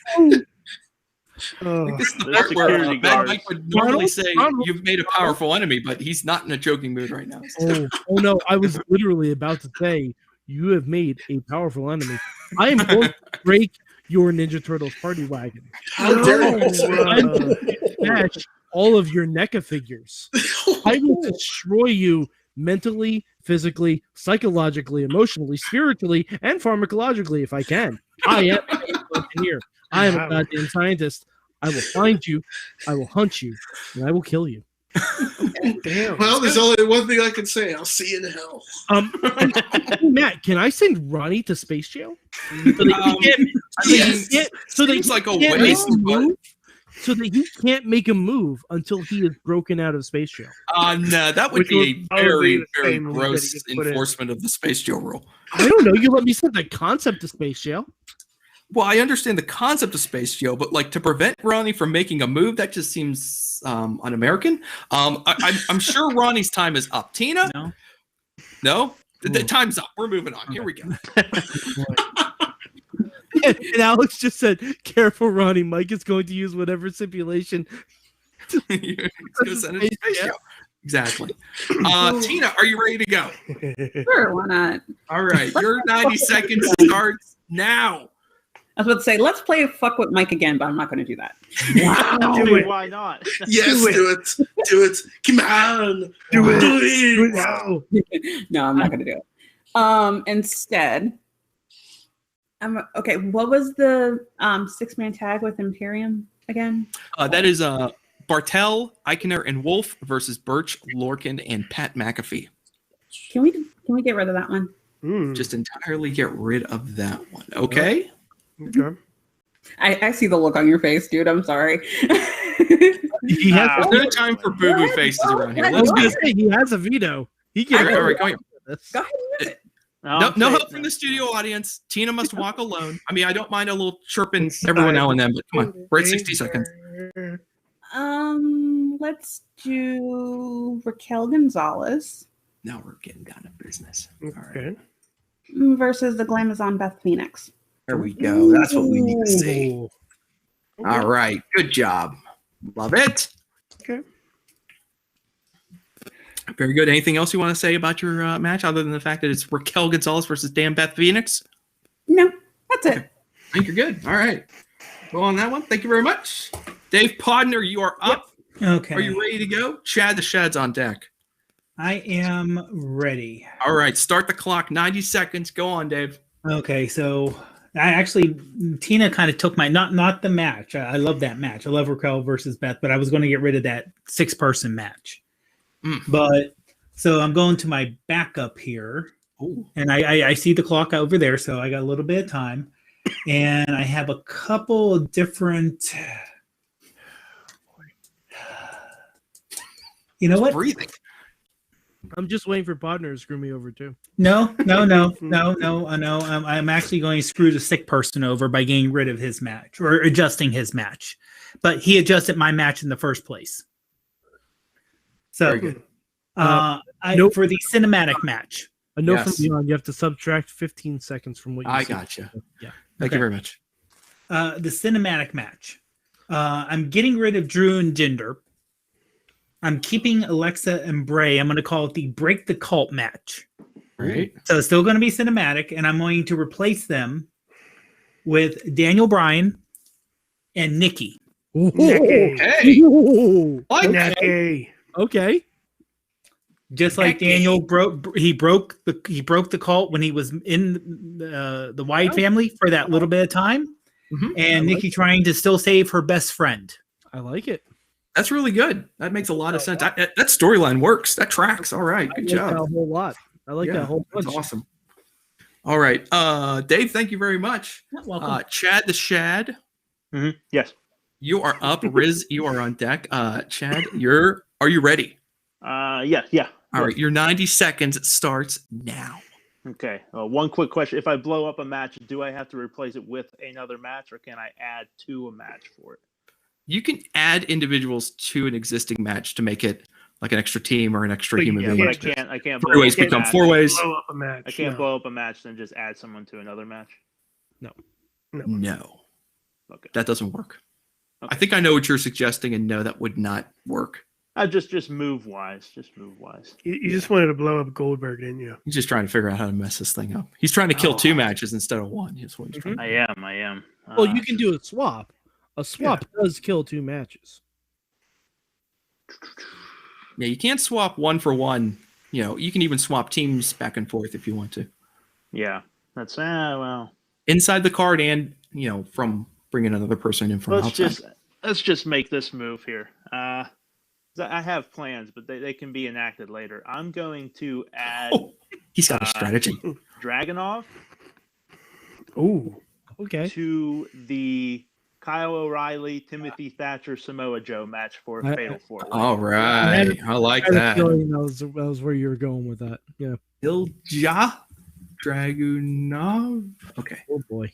This is the part where Mike would normally say you've made a powerful enemy, but he's not in a joking mood right now. Oh no, I was literally about to say you have made a powerful enemy. I am going to break your Ninja Turtles party wagon. How dare you? I'm going to smash all of your NECA figures. I will destroy you mentally, physically, psychologically, emotionally, spiritually, and pharmacologically if I can. I am an engineer. I am a goddamn scientist. I will find you, I will hunt you, and I will kill you. Damn. Well, there's only one thing I can say. I'll see you in hell. Matt, can I send Ronnie to space jail? So that he can't make a move until he is broken out of space jail. No, that would be a very, very gross enforcement of the space jail rule. I don't know. You let me set the concept of space jail. Well, I understand the concept of space jail, but like to prevent Ronnie from making a move, that just seems un-American. I'm sure Ronnie's time is up. Tina? No? The time's up. We're moving on. Here we go. And Alex just said, "Careful, Ronnie. Mike is going to use whatever stipulation." He's going to send it to space jail. Exactly. Tina, are you ready to go? Sure, why not? All right. Your 90 seconds starts now. I was about to say, let's play fuck with Mike again, but I'm not going to do that. Why not? Yes, do it. Come on. Do it now. No, I'm not going to do it. Instead, okay, what was the 6-man tag with Imperium again? That is Bartel, Eichner, and Wolf versus Birch, Lorcan, and Pat McAfee. Can we get rid of that one? Just entirely get rid of that one. Okay. Okay. I see the look on your face, dude. I'm sorry. He has no time for boo-boo faces around here. I was going to say, he has a veto. He can. All right, go here. Go ahead with it. No help from the studio audience. Tina must walk alone. I mean, I don't mind a little chirping every now and then, but come on, we're at 60 seconds. Let's do Raquel Gonzalez. Now we're getting down to business. Okay. All right. Versus the Glamazon Beth Phoenix. There we go. That's what we need to see. All right. Good job. Love it. Okay. Very good. Anything else you want to say about your match other than the fact that it's Raquel Gonzalez versus Dan Beth Phoenix? No, that's it. I think you're good. All right. Go on that one. Thank you very much. Dave Podner, you are up. Okay. Are you ready to go? Chad the Shad's on deck. I am ready. All right. Start the clock. 90 seconds. Go on, Dave. Okay, so Tina kind of took my not the match. I love that match. I love Raquel versus Beth, but I was going to get rid of that 6-person match. But so I'm going to my backup here. Ooh. And I see the clock over there, so I got a little bit of time. And I have a couple of different. You know what? Breathing. I'm just waiting for Podner to screw me over too. No. I'm actually going to screw the sick person over by getting rid of his match or adjusting his match. But he adjusted my match in the first place. So, Very good. Nope. For the cinematic match. A note Yes. from Beyond, you have to subtract 15 seconds from what you I said. gotcha. Yeah. Thank you very much. The cinematic match. I'm getting rid of Drew and Jinder. I'm keeping Alexa and Bray. I'm going to call it the Break the Cult match. Right. So it's still going to be cinematic, and I'm going to replace them with Daniel Bryan and Nikki. Naked. Hey. What? Naked. Okay. Just like Daniel broke the cult when he was in the Wyatt family for that little bit of time, and Nikki trying to still save her best friend. I like it. That's really good. That makes a lot of sense. That storyline works. That tracks. All right. Good I like job. that a whole lot. I like that whole bunch. That's awesome. All right. Dave, thank you very much. Welcome. Chad the Shad, Yes. you are up. Riz, you are on deck. Chad, are you ready? Yeah. All right. Your 90 seconds starts now. Okay. One quick question: if I blow up a match, do I have to replace it with another match, or can I add to a match for it? You can add individuals to an existing match to make it like an extra team or an extra But human Yeah, being. but I can't. Three ways blow up a become match. four ways. Blow up a match. I can't no. blow up a match and just add someone to another match. No, Okay. that doesn't work. Okay. I think I know what you're suggesting, and no, that would not work. Just move wise. Just move wise. You just wanted to blow up Goldberg, didn't you? He's just trying to figure out how to mess this thing up. He's trying to kill two matches instead of one. That's what he's trying to do. I am. Well, you can do a swap. A swap does kill 2 matches. Yeah, you can't swap one for one. You know, you can even swap teams back and forth if you want to. Yeah. That's well. Inside the card and, from bringing another person in from outside. Let's just make this move here. I have plans, but they can be enacted later. I'm going to add. He's got a strategy. Dragunov. Ooh. Okay. To the Kyle O'Reilly, Timothy Thatcher, Samoa Joe match for a Fatal 4-Way. All right. I like I had a that. feeling that was where you were going with that. Yeah. Ilja Dragunov. Okay. Oh boy.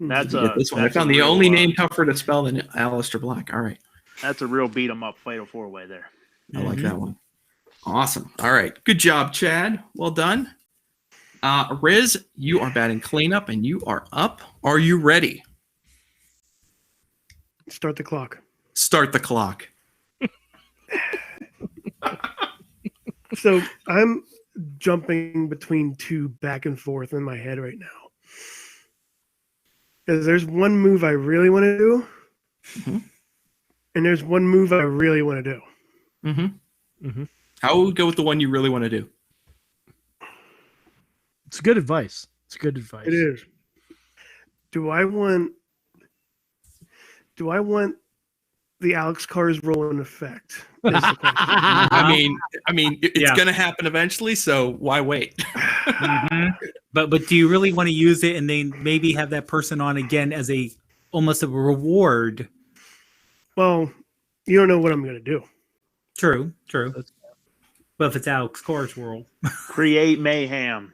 That's This one. I that's found a the real, only name tougher to spell than Aleister Black. All right. That's a real beat 'em up Fatal 4-Way there. I like that one. Awesome. All right. Good job, Chad. Well done. Riz, you are batting cleanup and you are up. Are you ready? Start the clock. Start the clock. So I'm jumping between 2 back and forth in my head right now. Because there's one move I really want to do, and there's one move I really want to do. I would go with the one you really want to do. It's good advice. It's good advice. It is. Do I want the Alex Carswell in effect? Is the question. I mean, it's going to happen eventually, so why wait? But do you really want to use it and then maybe have that person on again as almost a reward? Well, you don't know what I'm going to do. True. But if it's Alex Carswell, Create mayhem.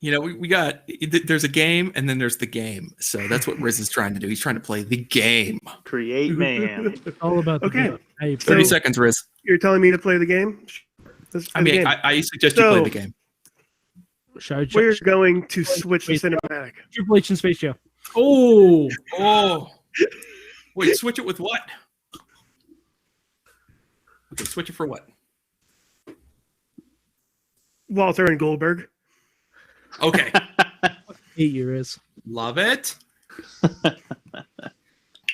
We got, there's a game and then there's the game. So that's what Riz is trying to do. He's trying to play the game. Create mayhem. It's all about the Okay. game. Hey, 30 seconds, Riz. You're telling me to play the game? Let's play the game. I suggest you play the game. We're going to switch to cinematic. Triple H and Space Jam. Oh. Wait, switch it with what? Okay, switch it for what? Walter and Goldberg. Okay. 8 years. Love it. I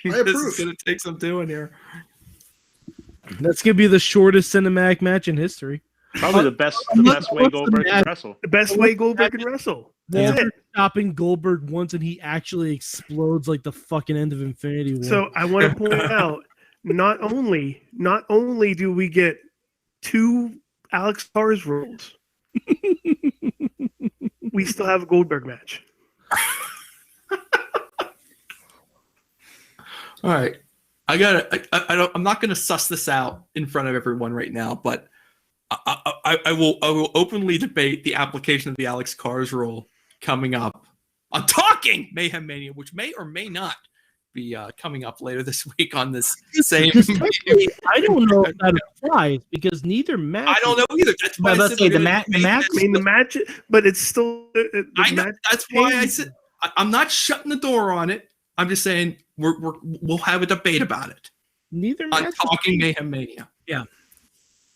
This approve. is going to take some doing here. That's gonna be the shortest cinematic match in history. Probably the best way Goldberg can wrestle. The best way Goldberg can wrestle. That's Walter it. stopping Goldberg once, and he actually explodes like the fucking end of Infinity War. So I want to point out, not only do we get 2 Alex Carswells, we still have a Goldberg match. All right. I'm not going to suss this out in front of everyone right now, but I will openly debate the application of the Alex Cars rule coming up on Talking Mayhem Mania, which may or may not be coming up later this week on this same. I don't know if that applies because neither match. I don't know either. That's why I said the match. I mean, the match, but it's still. I know. That's why I said I'm not shutting the door on it. I'm just saying we'll have a debate about it. Neither on match. Talking Mayhem Mania. Yeah.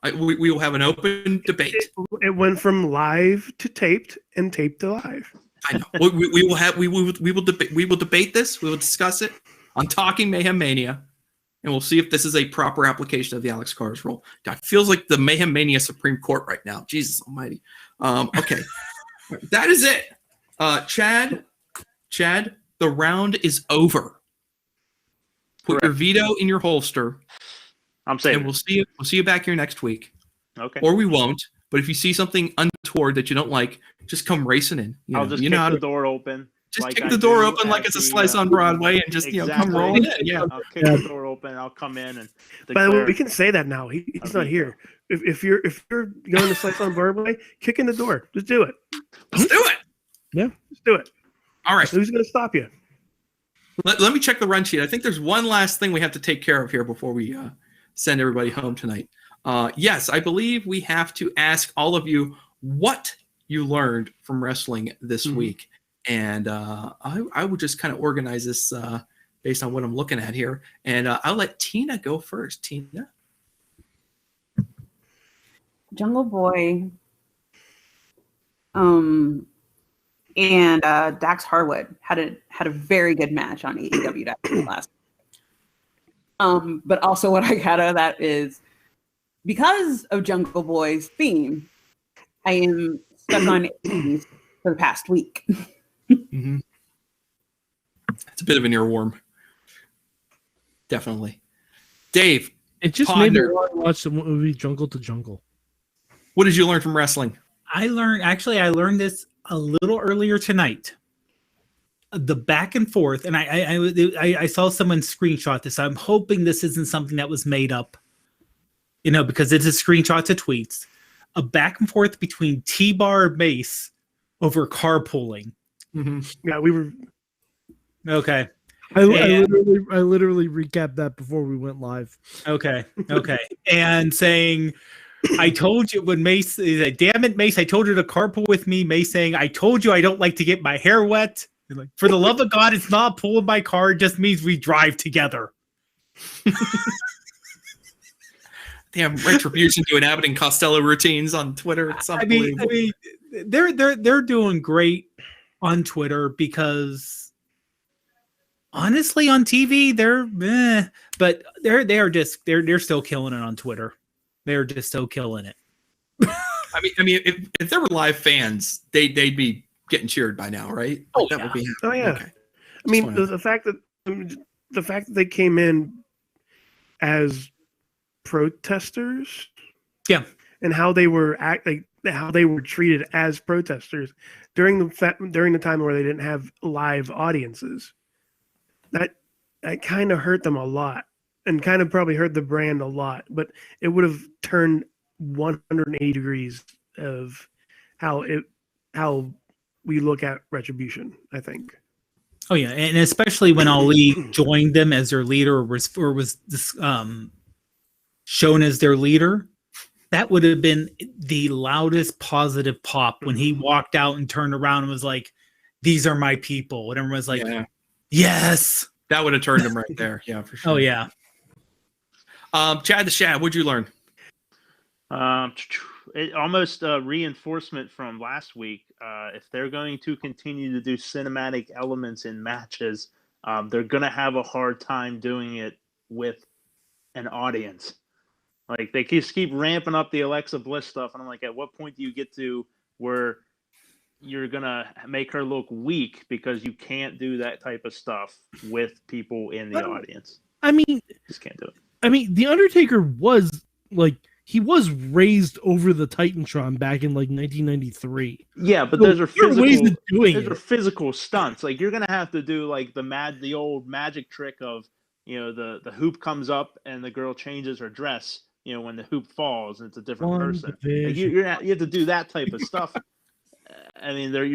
We will have an open debate. It went from live to taped and taped to live. I know. We will debate this. We will discuss it on Talking Mayhem Mania, and we'll see if this is a proper application of the Alex Cars rule. God, feels like the Mayhem Mania Supreme Court right now. Jesus Almighty. Okay, that is it. Chad, the round is over. Put your veto in your holster. I'm saying, and we'll see you back here next week. Okay. Or we won't. But if you see something untoward that you don't like, just come racing in. I'll just kick the door open. Just kick the door open like it's a slice on Broadway, and just come rolling in. Yeah. I'll kick the door open. I'll come in and. By the way, we can say that now. He's not here. If you're going to slice on Broadway, kick in the door. Just do it. Let's do it. Yeah, just do it. All right. So who's going to stop you? Let me check the run sheet. I think there's one last thing we have to take care of here before we send everybody home tonight. Yes, I believe we have to ask all of you what you learned from wrestling this week. And I would just kind of organize this based on what I'm looking at here. And I'll let Tina go first. Tina? Jungle Boy and Dax Harwood had a very good match on AEW last. But also what I got out of that is because of Jungle Boy's theme, I am stuck on 80s for the past week. Mm-hmm. It's a bit of an earworm. Definitely. Dave. It just made me want to watch the movie Jungle to Jungle. What did you learn from wrestling? I learned this a little earlier tonight. The back and forth, and I saw someone screenshot this. I'm hoping this isn't something that was made up, because it's a screenshot to tweets. A back and forth between T-Bar and Mace over carpooling. Mm-hmm. Yeah, we were okay. I literally recapped that before we went live. Okay. And saying, I told you when Mace said, damn it, Mace, I told you to carpool with me. Mace saying, I told you I don't like to get my hair wet. Like, for the love of God, it's not pulling my car. It just means we drive together. Damn, Retribution doing Abbott and Costello routines on Twitter. It's unbelievable. I mean, they're doing great on Twitter because honestly, on TV, but they're still killing it on Twitter. They're just so killing it. I mean, if there were live fans, they'd be getting cheered by now, right? Oh, that would be. Oh yeah. Okay. I mean, the fact that they came in as protesters, yeah, and how they were how they were treated as protesters during the time where they didn't have live audiences, that kind of hurt them a lot, and kind of probably hurt the brand a lot. But it would have turned 180 degrees of how we look at Retribution, I think. Oh yeah, and especially when Ali joined them as their leader, or was shown as their leader, that would have been the loudest positive pop when he walked out and turned around and was like, "These are my people," and everyone was like, "Yes." That would have turned him right there. Yeah, for sure. Oh yeah. Chad the Shad, what'd you learn? Almost a reinforcement from last week. If they're going to continue to do cinematic elements in matches, they're going to have a hard time doing it with an audience. Like, they just keep ramping up the Alexa Bliss stuff, and I'm like, at what point do you get to where you're going to make her look weak because you can't do that type of stuff with people in the audience? I mean, just can't do it. I mean, The Undertaker was he was raised over the Titantron back in 1993. Yeah, but those are physical ways of doing it. Those are physical stunts. Like, you're gonna have to do the old magic trick of, the hoop comes up and the girl changes her dress, when the hoop falls and it's a different One person. Like division. you have to do that type of stuff. I mean, they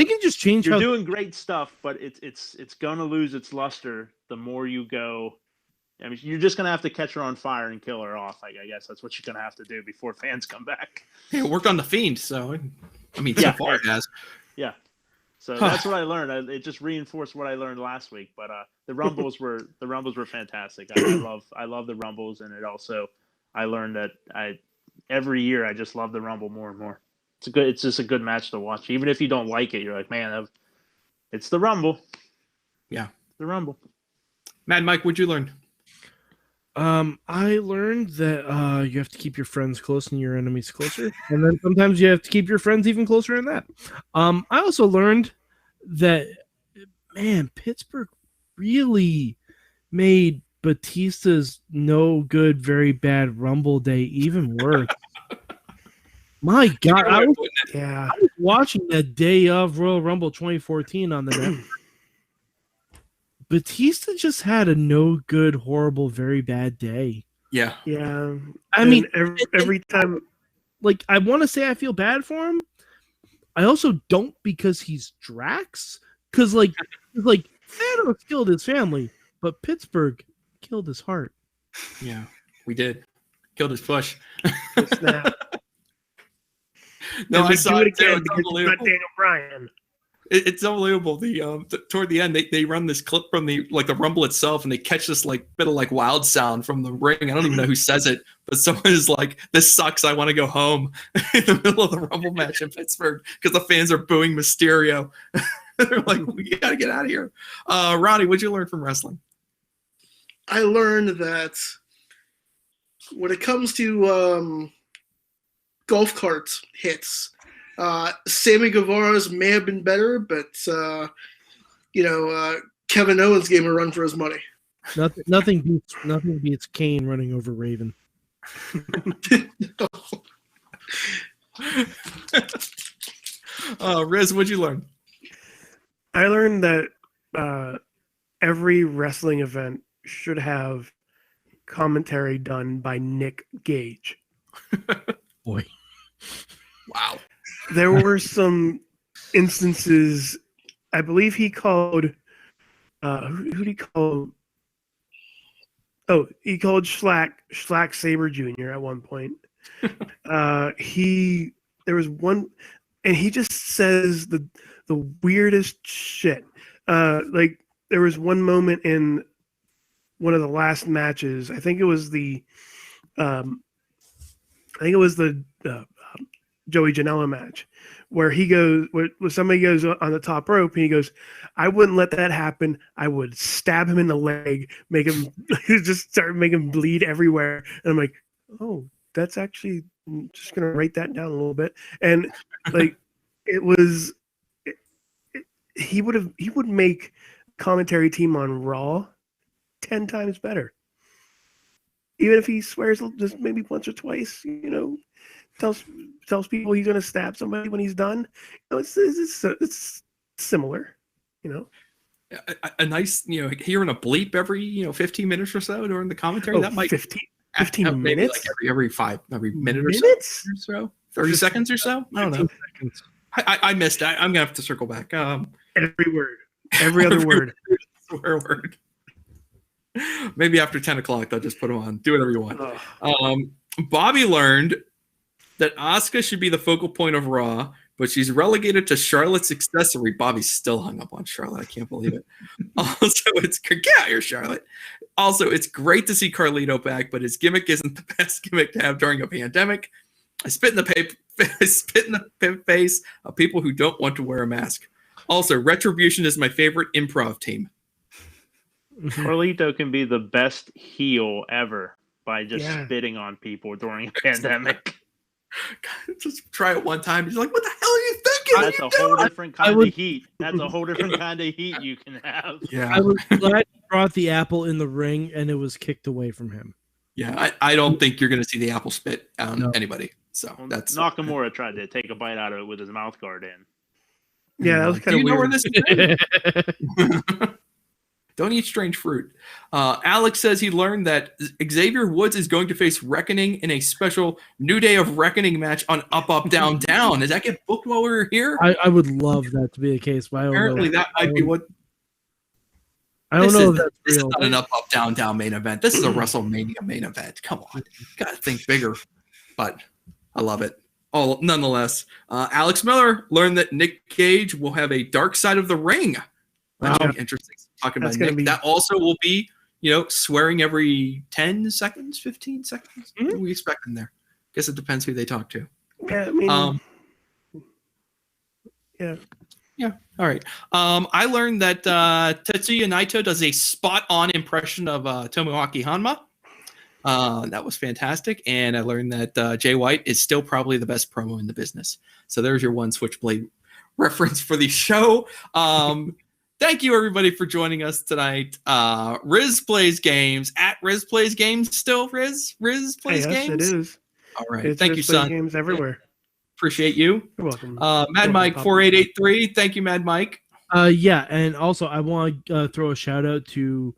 can just change. You're how doing great stuff, but it's gonna lose its luster the more you go. I mean, you're just gonna have to catch her on fire and kill her off. I guess that's what you're gonna have to do before fans come back. Hey, it worked on the Fiend, so I mean, so far it has. Yeah. So that's what I learned. It just reinforced what I learned last week. But the Rumbles were fantastic. I love the Rumbles, and I learned that every year I just love the Rumble more and more. It's just a good match to watch. Even if you don't like it, you're like, man, it's the Rumble. Yeah, the Rumble. Mad Mike, what'd you learn? I learned that you have to keep your friends close and your enemies closer, and then sometimes you have to keep your friends even closer than that. I also learned that, man, Pittsburgh really made Batista's no good, very bad Rumble day even worse. My God, I was watching that day of Royal Rumble 2014 on the network. Batista just had a no good, horrible, very bad day. Yeah. Yeah. I mean, every time, like, I want to say I feel bad for him. I also don't, because he's Drax. Because, like Thanos killed his family, but Pittsburgh killed his heart. Yeah, we did. Killed his push. Snap. No, I saw it too. It's because unbelievable. it's not Daniel Bryan. It's unbelievable. Toward the end, they run this clip from the Rumble itself, and they catch this bit of wild sound from the ring. I don't even know who says it, but someone is like, "This sucks. I want to go home." In the middle of the Rumble match in Pittsburgh, because the fans are booing Mysterio. They're like, "We gotta get out of here." Ronnie, what'd you learn from wrestling? I learned that when it comes to golf cart hits, Sammy Guevara's may have been better, but Kevin Owens gave him a run for his money. Nothing beats Kane running over Raven. Riz, what'd you learn? I learned that every wrestling event should have commentary done by Nick Gage. Boy. Wow. There were some instances, I believe he called, who did he call? Oh, he called Schlack Sabre Jr. at one point. There was one, and he just says the weirdest shit. There was one moment in one of the last matches. I think it was the Joey Janela match, where somebody goes on the top rope and he goes, "I wouldn't let that happen. I would stab him in the leg, make him just start making him bleed everywhere." And I'm like, "Oh, that's actually, I'm just gonna write that down a little bit." And he would make commentary team on Raw 10 times better. Even if he swears just maybe once or twice, tells people he's going to stab somebody when he's done. It's similar, A nice, hearing a bleep every, 15 minutes or so during the commentary. That might 15 maybe minutes, every minute or so, 30 seconds or so. I don't know. I missed that. I'm gonna have to circle back. Every word, every other word, swear word. Maybe after 10 o'clock, they'll just put them on. Do whatever you want. Bobby learned that Asuka should be the focal point of Raw, but she's relegated to Charlotte's accessory. Bobby's still hung up on Charlotte. I can't believe it. Also, get out here, Charlotte. Also, it's great to see Carlito back, but his gimmick isn't the best gimmick to have during a pandemic. I spit in the face of people who don't want to wear a mask. Also, Retribution is my favorite improv team. Carlito can be the best heel ever by just spitting on people during a pandemic. Just try it one time. He's like, "What the hell are you thinking? That's a whole different kind of heat. That's a whole different kind of heat you can have." Yeah. I was glad he brought the apple in the ring and it was kicked away from him. Yeah, I don't think you're going to see the apple spit on anybody. So that's Nakamura tried to take a bite out of it with his mouth guard in. Yeah, that was kind of weird. Know where this is Don't eat strange fruit. Alex says he learned that Xavier Woods is going to face Reckoning in a special New Day of Reckoning match on Up, Up, Down, Down. Does that get booked while we're here? I would love that to be the case, but I don't Apparently know. that might be what. I don't know if that's This is real. not an Up, Up, Down, Down main event. This is a WrestleMania main event. Come on. Got to think bigger. But I love it. Oh, nonetheless, Alex Miller learned that Nick Cage will have a Dark Side of the Ring. That's Wow. gonna be interesting. Talking That's about gonna Nick. be- That also will be, swearing every 10 seconds, 15 seconds. What are we expecting there? Guess it depends who they talk to. Yeah, I mean, yeah. Yeah. All right. I learned that Tetsuya Naito does a spot-on impression of Tomoaki Hanma. That was fantastic. And I learned that Jay White is still probably the best promo in the business. So there's your one Switchblade reference for the show. Thank you, everybody, for joining us tonight. Riz Plays Games, at Riz Plays Games still, Riz? Riz Plays Yes, Games? it is. All right. It's Thank you, Riz Plays son. Games everywhere. Appreciate you. You're welcome. Mad Mike 4883. Thank you, Mad Mike. Yeah, and also I want to throw a shout out to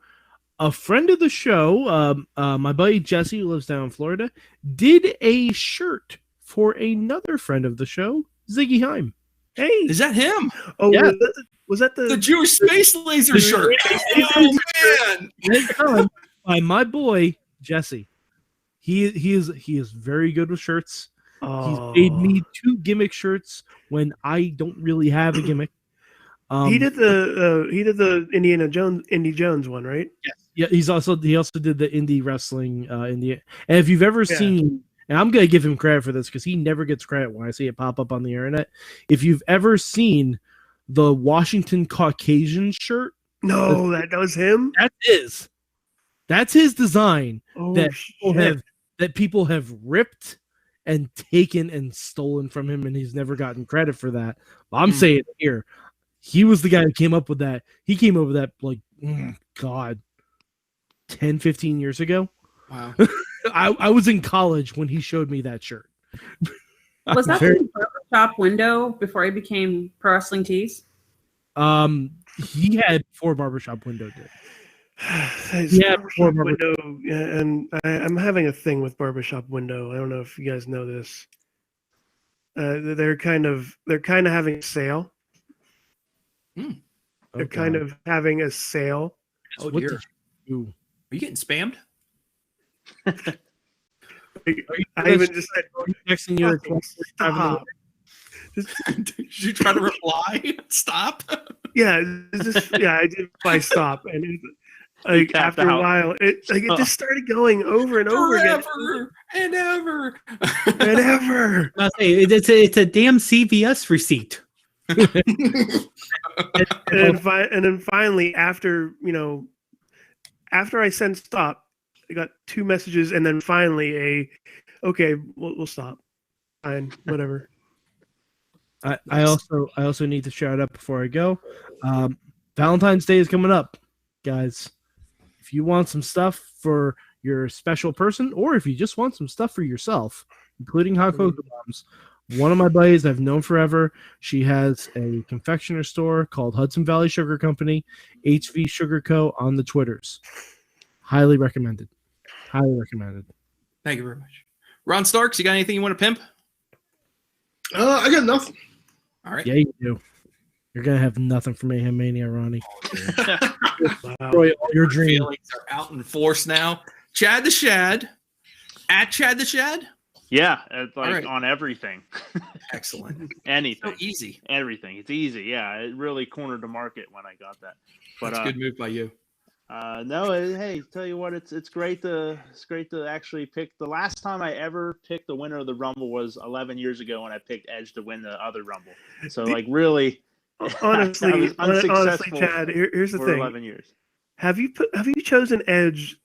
a friend of the show, my buddy Jesse, who lives down in Florida, did a shirt for another friend of the show, Ziggy Heim. Hey, Is that him? oh, yeah. was that The Jewish Space Laser shirt. Oh, man. By my boy Jesse. He is very good with shirts. Oh. He's made me 2 gimmick shirts when I don't really have a gimmick. He did the Indy Jones one, right? Yeah, he also did the indie wrestling and if you've ever seen, and I'm gonna give him credit for this because he never gets credit when I see it pop up on the internet. If you've ever seen the Washington Caucasian shirt, No, that was him. that's his design Oh, that people have ripped and taken and stolen from him, and he's never gotten credit for that. But I'm saying it here, he was the guy who came up with that. He came up with that like, God, 10, 15 years ago. Wow. I was in college when he showed me that shirt. Was that the barbershop window before he became Pro Wrestling Tees? He had 4 barbershop window did. Yeah, barbershop window, and I'm having a thing with barbershop window. I don't know if you guys know this. They're kind of having a sale. They're kind of having a sale. Oh, What dear. did you do? Are you getting spammed? I even just said, Texting you. stop. Did you try to reply? Stop. Yeah, I did by stop, and it, like tapped after a out. while, it just started going over and over again, Forever and ever. and ever. I'll say, it's a damn CVS receipt. And then finally, after I sent stop, I got 2 messages, and then finally okay, we'll stop. Fine, whatever. I also need to shout out before I go. Valentine's Day is coming up, guys. If you want some stuff for your special person, or if you just want some stuff for yourself, including hot cocoa bombs, one of my buddies I've known forever, she has a confectioner store called Hudson Valley Sugar Company, HV Sugar Co. on the Twitters. Highly recommended. Highly recommended. Thank you very much. Ron Starks, you got anything you want to pimp? I got nothing. All right. Yeah, you do. You're gonna have nothing for Mayhem Mania, Ronnie. Wow. Destroy all your dreams. Feelings are out in force now. Chad the Shad, at Chad the Shad. Yeah, it's like All right. on everything. Excellent. Anything. So easy. Everything. It's easy. Yeah, it really cornered the market when I got that. But That's a good move by you. hey, tell you what, it's great to actually pick. The last time I ever picked the winner of the Rumble was 11 years ago when I picked Edge to win the other Rumble. So like really, Honestly, I was unsuccessful Chad, here's the for thing. 11 years. Have you chosen Edge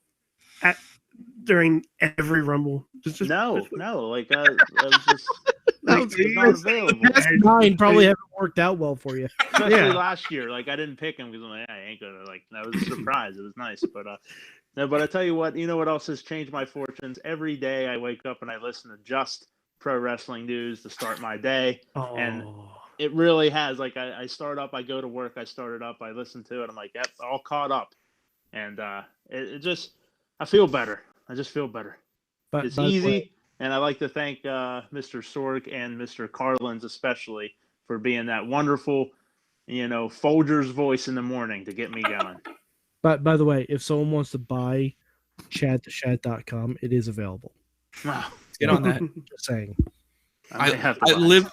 during every Rumble? No. Like I was just No, was not available. The past 9 probably haven't worked out well for you. Especially last year, like I didn't pick him because I'm like, I ain't gonna like. That was a surprise. It was nice, but no. But I tell you what, what else has changed my fortunes? Every day I wake up and I listen to just pro wrestling news to start my day, and it really has. Like I start up, I go to work, I start it up, I listen to it, I'm like, yep, all caught up. and I feel better. I just feel better. But It's by the easy, way, and I like to thank Mr. Sorg and Mr. Carlins especially for being that wonderful, Folger's voice in the morning to get me going. But by the way, if someone wants to buy chat2chat.com, it is available. Wow. Let's get on that. Just saying. I live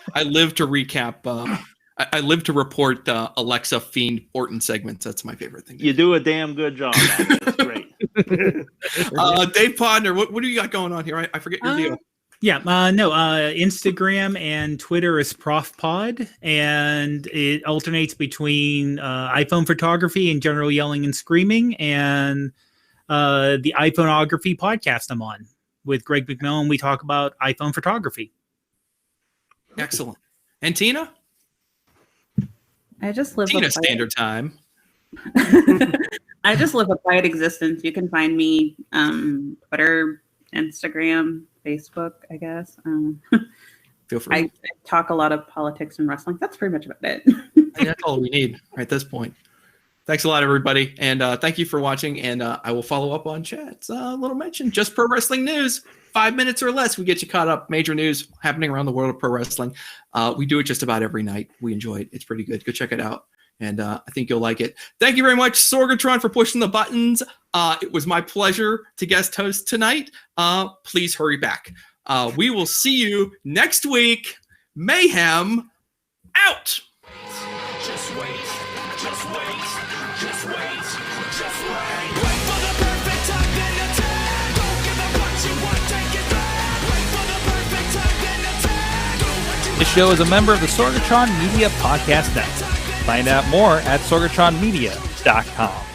to recap. I live to report Alexa Fiend Orton segments. That's my favorite thing. You do a damn good job. That's great. Dave Podner, what do you got going on here? I forget your deal. Yeah, Instagram and Twitter is ProfPod, and it alternates between iPhone photography and general yelling and screaming, and the iPhoneography podcast I'm on with Greg McMillan. We talk about iPhone photography. Excellent. And Tina? I just live Tina a Standard Time. I just live a quiet existence. You can find me Twitter, Instagram, Facebook, I guess. Feel free. I talk a lot of politics and wrestling. That's pretty much about it. That's all we need right at this point. Thanks a lot, everybody. And thank you for watching. And I will follow up on chat's little mention. Just pro wrestling news. 5 minutes or less, we get you caught up. Major news happening around the world of pro wrestling. We do it just about every night. We enjoy it. It's pretty good. Go check it out. And I think you'll like it. Thank you very much, Sorgatron, for pushing the buttons. It was my pleasure to guest host tonight. Please hurry back. We will see you next week. Mayhem out. Just wait, just wait, just wait, just wait. Wait for the perfect time, then attack. Don't give up what you want, take it back. Wait for the perfect time, then attack. Do what you This show is a member of the Sorgatron Media Podcast Network. Find out more at sorgatronmedia.com.